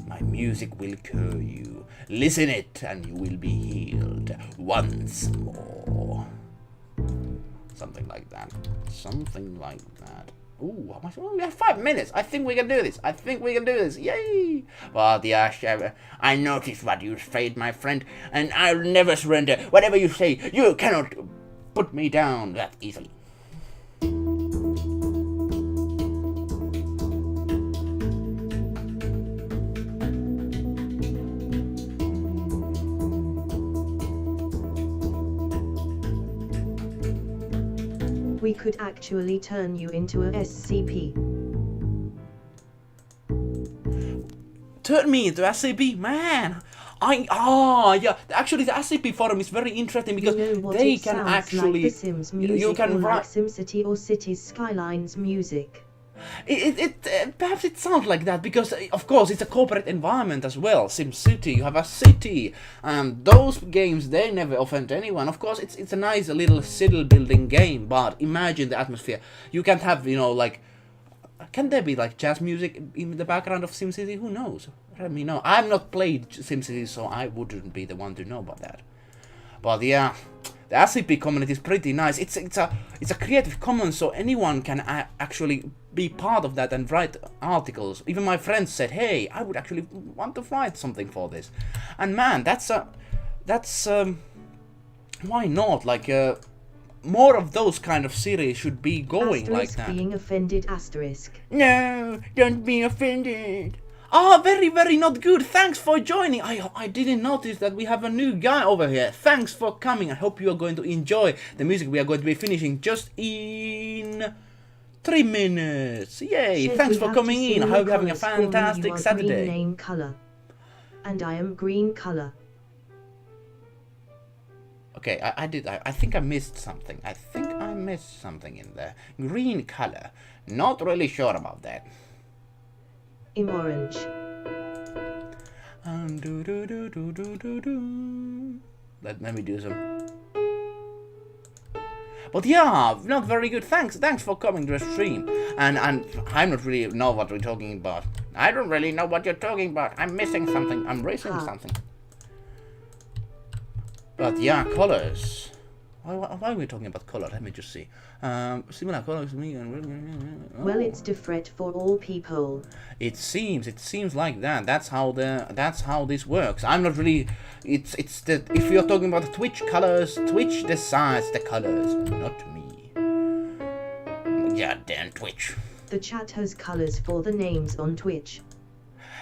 My music will cure you. Listen it and you will be healed once more. Something like that. Ooh, how much? Oh, we have 5 minutes. I think we can do this. Yay! But yeah, I noticed what you said, my friend, and I'll never surrender. Whatever you say, you cannot put me down that easily. We could actually turn you into a SCP. Turn me into SCP, man. Yeah. Actually, the SCP forum is very interesting because they can actually. Like The Sims music, you can or like SimCity or Cities Skylines music. Perhaps it sounds like that because, of course, it's a corporate environment as well. SimCity, you have a city, and those games, they never offend anyone. Of course, it's a nice little city building game, but imagine the atmosphere. You can't have, like, can there be like jazz music in the background of SimCity? Who knows? Let me know. I've not played SimCity, so I wouldn't be the one to know about that. But yeah. The SCP community is pretty nice. It's a Creative Commons, so anyone can actually be part of that and write articles. Even my friends said, "Hey, I would actually want to write something for this." And man, that's why not? Like more of those kind of series should be going asterisk like that. Being offended asterisk. No, don't be offended. Ah, very, very not good. Thanks for joining. I didn't notice that we have a new guy over here. Thanks for coming. I hope you are going to enjoy the music we are going to be finishing just in 3 minutes. Yay. Thanks for coming in. I hope you're having a fantastic Saturday. Green name color. And I am green color. Okay, I think I missed something. In there. Green color. Not really sure about that. I'm orange. Let me do some. But yeah, not very good. Thanks for coming to the stream. And I'm not really know what we're talking about. I don't really know what you're talking about. I'm missing something. I'm missing something. But yeah, colors. Why are we talking about color? Let me just see. Similar colors. Well, it's different for all people. It seems like that. That's how this works. I'm not really. It's the if you're talking about the Twitch colors, Twitch decides the colors, not me. Yeah, damn Twitch. The chat has colors for the names on Twitch.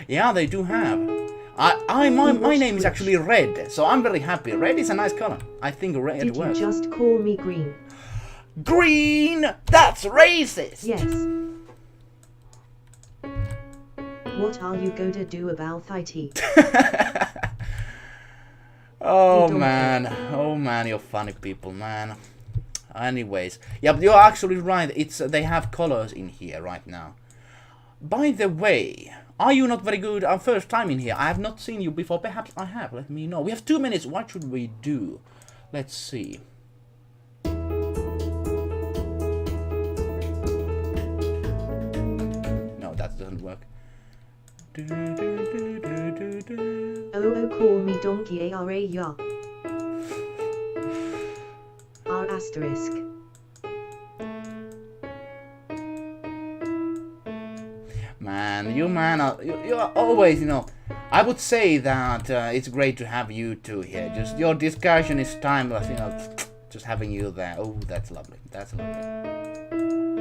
Yeah, they do have. My name is actually Red, so I'm very happy. Red is a nice color. I think red works. Did you just call me green? Green? That's racist! Yes. What are you going to do about it? Oh man, you're funny people, man. Anyways, yeah, but you're actually right. They have colors in here right now. By the way, are you not very good? Our first time in here. I have not seen you before. Perhaps I have. Let me know. We have 2 minutes. What should we do? Let's see. No, that doesn't work. Oh, call me donkey ara ya. R asterisk. Man, you are always, you know, I would say that it's great to have you two here. Just your discussion is timeless, you know, just having you there. Oh, that's lovely. That's lovely.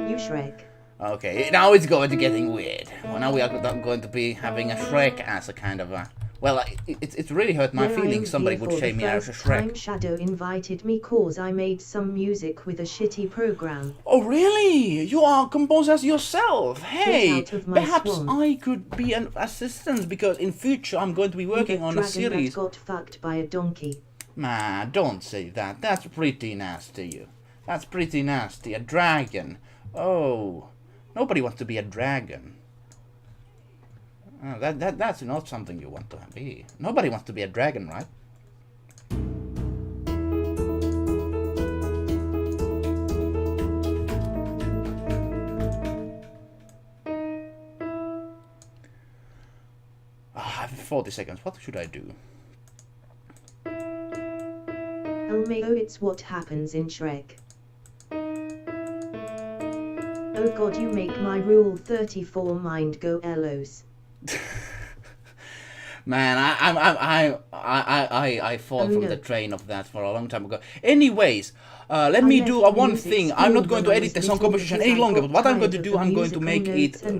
You Shrek. Okay, now it's going to getting weird. Well, now we are going to be having a Shrek as a kind of a... Well, it's really hurt my feelings. Somebody would shame me as a Shrek. Shadow invited me cause I made some music with a shitty program. Oh, really? You are composers yourself? Hey, perhaps swan. I could be an assistant because in future I'm going to be working on a series. That got fucked by a donkey. Man, don't say that. That's pretty nasty, you. That's pretty nasty. A dragon. Oh, nobody wants to be a dragon. Oh, that's not something you want to be. Nobody wants to be a dragon, right? I have 40 seconds. What should I do? Oh, it's what happens in Shrek. Oh god, you make my rule 34 mind go Elos. Man, I fall from the train of that for a long time ago. Anyways, let me do one thing. I'm not going to edit the song composition any longer, but what I'm going to do, I'm going to make it to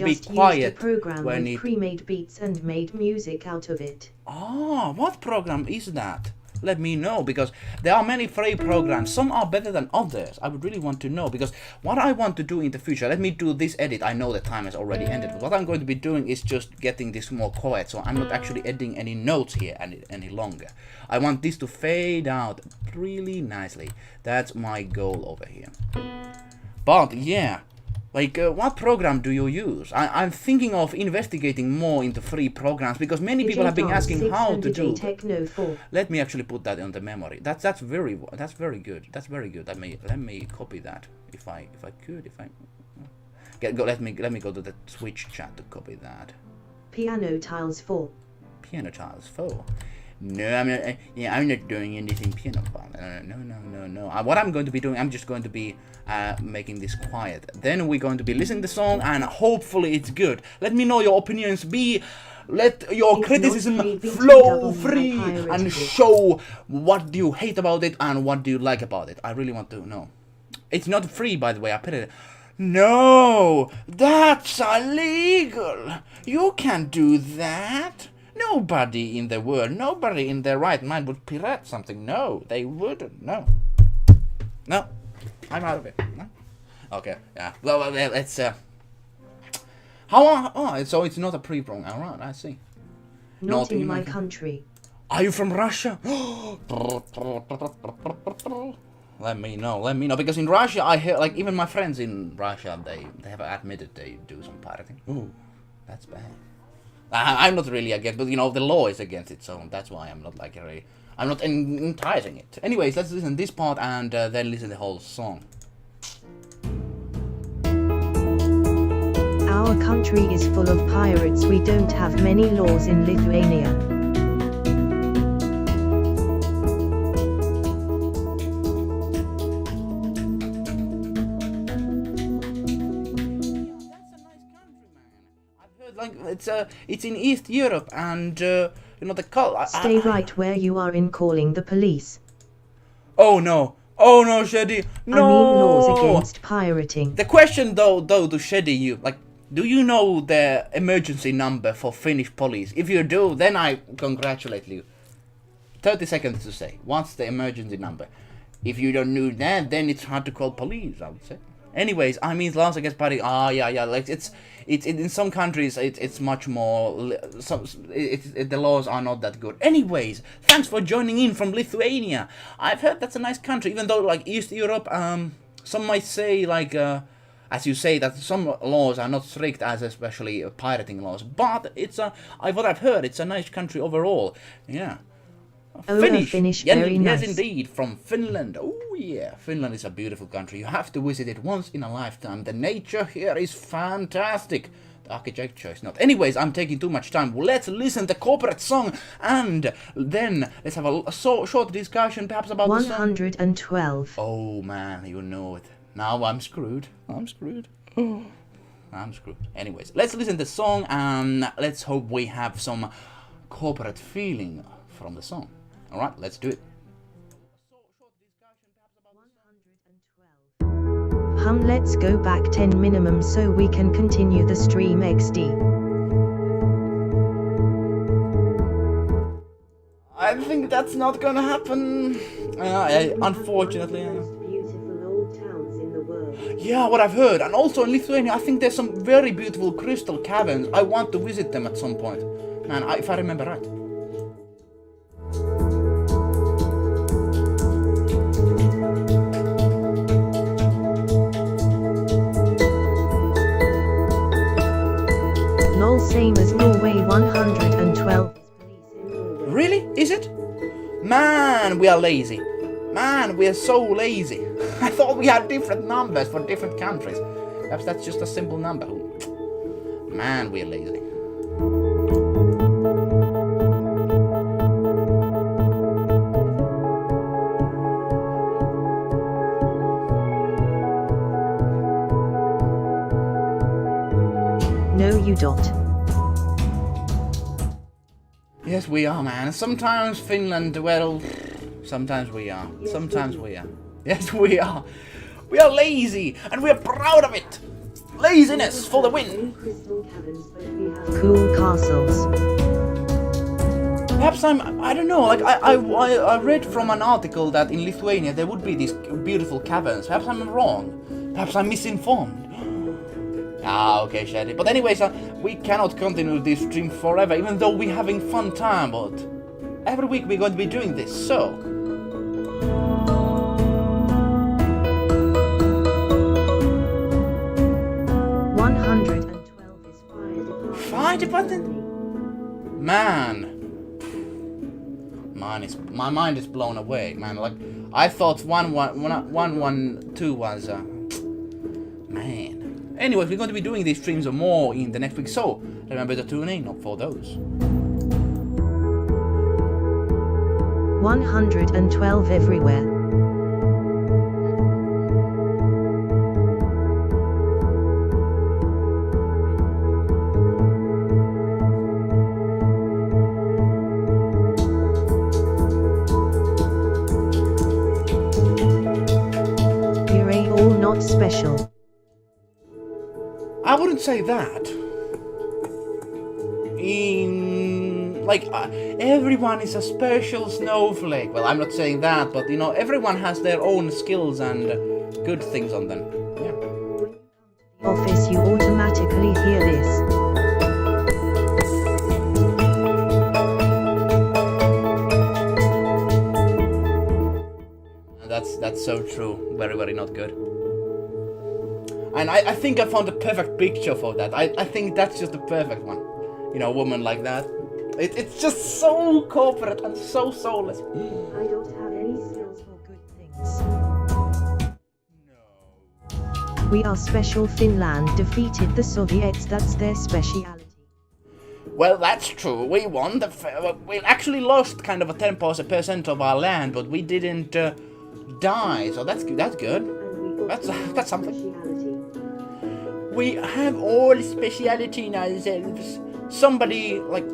be quiet when it... pre-made beats and made music out of it. Ah, what program is that? Let me know, because there are many free programs. Some are better than others. I would really want to know, because what I want to do in the future, let me do this edit. I know the time has already ended, but what I'm going to be doing is just getting this more quiet, so I'm not actually editing any notes here any longer. I want this to fade out really nicely. That's my goal over here. But yeah, like, what program do you use? I'm thinking of investigating more into free programs because many people have been asking how to do. Let me actually put that on the memory. That's very good. That's very good. Let me copy that if I could. Let me go to the Twitch chat to copy that. Piano tiles 4. Piano tiles 4. No, I'm not. Yeah, I'm not doing anything piano file. No. What I'm going to be doing, I'm just going to be making this quiet. Then we're going to be listening to the song, and hopefully it's good. Let me know your opinions. Let your criticism flow free and show what do you hate about it and what do you like about it. I really want to know. It's not free, by the way. I put it. No, that's illegal. You can't do that. Nobody in the world, nobody in their right mind would pirate something. No, they wouldn't. No, I'm out of it. No? Okay, yeah. Well, let's. So it's not a pre-program. All right, I see. Not in my country. Are you from Russia? Let me know, because in Russia I hear, like, even my friends in Russia, they have admitted they do some pirating. Ooh, that's bad. I'm not really against, but you know, the law is against it, so that's why I'm not like really, I'm not enticing it. Anyways, let's listen to this part and then listen to the whole song. Our country is full of pirates. We don't have many laws in Lithuania. Like it's in East Europe, and you know the color. Stay right where you are in calling the police. Oh no, Shady, no. I mean laws against pirating. The question though to Shady, you like, do you know the emergency number for Finnish police? If you do, then I congratulate you. 30 seconds to say. What's the emergency number? If you don't know that, then it's hard to call police, I would say. Anyways, I mean laws against party. Yeah. Like it's in some countries it's much more. The laws are not that good. Anyways, thanks for joining in from Lithuania. I've heard that's a nice country, even though like East Europe. Some might say like. As you say, that some laws are not strict, as especially pirating laws, but it's what I've heard, it's a nice country overall. Yeah. Finnish, very nice. Yes, indeed, from Finland. Oh yeah, Finland is a beautiful country. You have to visit it once in a lifetime. The nature here is fantastic. The architecture is not. Anyways, I'm taking too much time. Let's listen to the corporate song, and then let's have a short discussion, perhaps about 112. The song. Oh man, you know it. Now I'm screwed. I'm screwed. Anyways, let's listen to the song and let's hope we have some corporate feeling from the song. Alright, let's do it. Let's go back 10 minimum so we can continue the stream XD. I think that's not gonna happen. Unfortunately. Yeah, what I've heard, and also in Lithuania, I think there's some very beautiful crystal caverns. I want to visit them at some point, man. If I remember right. Lol, same as Norway. 112. Really? Is it? Man, we are lazy. Man, we are so lazy. I thought we had different numbers for different countries. Perhaps that's just a simple number. Man, we're lazy. No, you don't. Yes, we are, man. Sometimes Finland, well, sometimes we are. Sometimes we are. Yes, we are. We are lazy, and we are proud of it. Laziness for the win. Cool castles. Perhaps I don't know, like I read from an article that in Lithuania there would be these beautiful caverns. Perhaps I'm wrong. Perhaps I'm misinformed. Okay, Shady. But anyways, we cannot continue this stream forever, even though we're having fun time, but every week we're going to be doing this, so... 112 is fire department? Man. My mind is blown away, man. Like, I thought 112 was, man. Anyways, we're going to be doing these streams or more in the next week, so remember to tune in for those. 112 everywhere. You're all not special. I wouldn't say that. Everyone is a special snowflake. Well, I'm not saying that, but you know, everyone has their own skills and good things on them. Yeah. Office, you automatically hear this. That's so true. Very, very not good. And I think I found the perfect picture for that. I think that's just the perfect one. You know, a woman like that. It's just so corporate and so soulless. I don't have any skills for good things. No. We are special. Finland defeated the Soviets. That's their speciality. Well, that's true. We won. We actually lost kind of a 10% of our land, but we didn't die. So that's good. That's something. We have all speciality in ourselves. Somebody, like,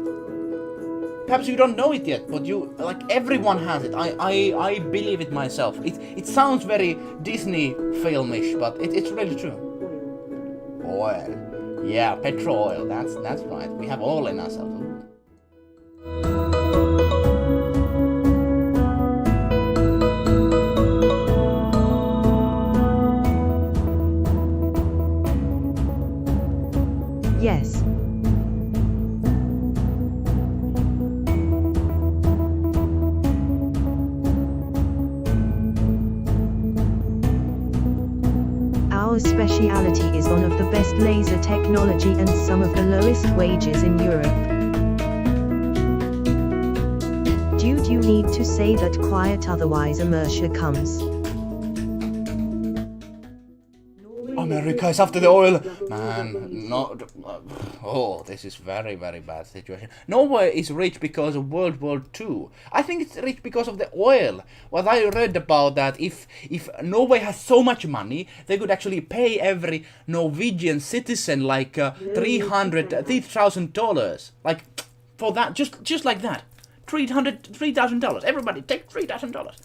perhaps you don't know it yet, but everyone has it. I believe it myself. It sounds very Disney filmish, but it's really true. Oil. Yeah, petrol. That's right. We have all in ourselves. Our speciality is one of the best laser technology and some of the lowest wages in Europe. Dude, you need to say that quiet, otherwise America comes. America is after the oil. Man, no. Oh, this is very, very bad situation. Norway is rich because of World War II. I think it's rich because of the oil. What I read about that, if Norway has so much money, they could actually pay every Norwegian citizen like $3,000. Like, for that, just like that. $3,000. Everybody take $3,000.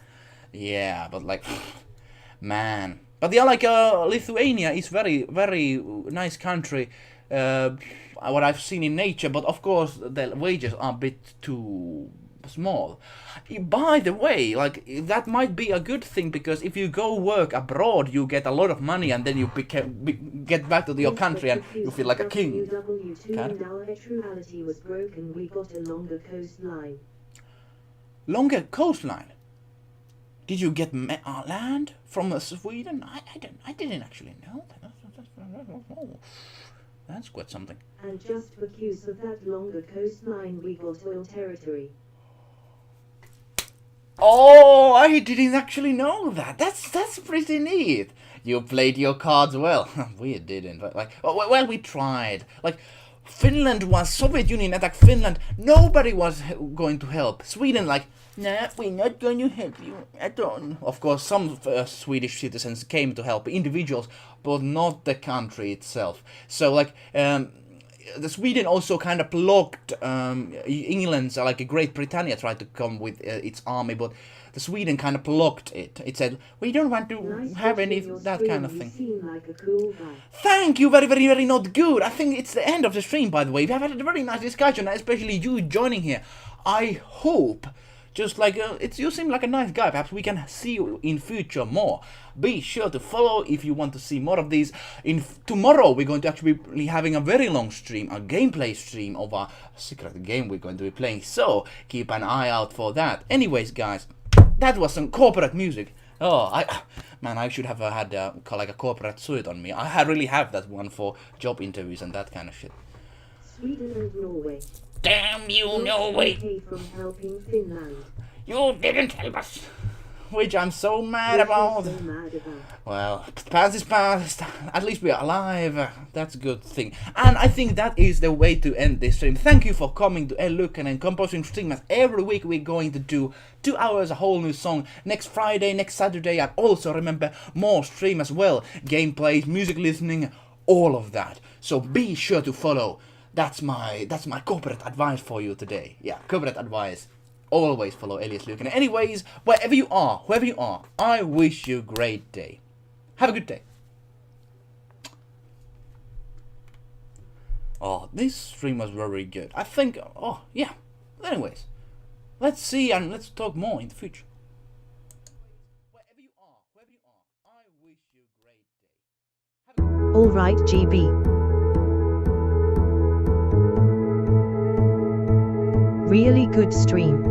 Yeah, but like, man. But yeah, like Lithuania is very, very nice country. What I've seen in nature, but of course the wages are a bit too small. By the way, like that might be a good thing, because if you go work abroad, you get a lot of money, and then you get back to your country and you feel like a king. Our neutrality was broken. We got a longer coastline. Longer coastline. Did you get land from Sweden? I didn't actually know that. That's quite something. And just for use of that longer coastline, we got oil territory. Oh, I didn't actually know that. That's pretty neat. You played your cards well. We didn't. But like, well, we tried. Like, Finland was Soviet Union attacked Finland. Nobody was going to help. Sweden, like, nah, we're not going to help you at all. Of course, some Swedish citizens came to help, individuals, but not the country itself. So, like, the Sweden also kind of blocked England's, like Great Britannia tried to come with its army, but the Sweden kind of blocked it. It said, we don't want to have any that kind of thing. You seem like a cool guy. Thank you, very, very, very not good. I think it's the end of the stream, by the way. We have had a very nice discussion, especially you joining here. I hope, just like, you seem like a nice guy. Perhaps we can see you in future more. Be sure to follow if you want to see more of these. Tomorrow we're going to actually be having a very long stream, a gameplay stream of a secret game we're going to be playing. So keep an eye out for that. Anyways, guys, that was some corporate music. Oh, I should have had like a corporate suit on me. I really have that one for job interviews and that kind of shit. Sweden and Norway. Damn you, Norway! From helping Finland. You didn't help us, which I'm so mad about. Well, past is past. At least we are alive. That's a good thing. And I think that is the way to end this stream. Thank you for coming to eluukkanen and composing stream. As every week we're going to do 2 hours, a whole new song. Next Friday, next Saturday, and also remember more stream as well. Gameplays, music listening, all of that. So be sure to follow. That's my corporate advice for you today. Yeah, corporate advice. Always follow Elias Eluukkanen. Anyways, wherever you are, whoever you are, I wish you a great day. Have a good day. Oh, this stream was very good. I think, oh, yeah. Anyways, let's see and let's talk more in the future. Wherever you are, I wish you a great day. Alright, GB. Really good stream.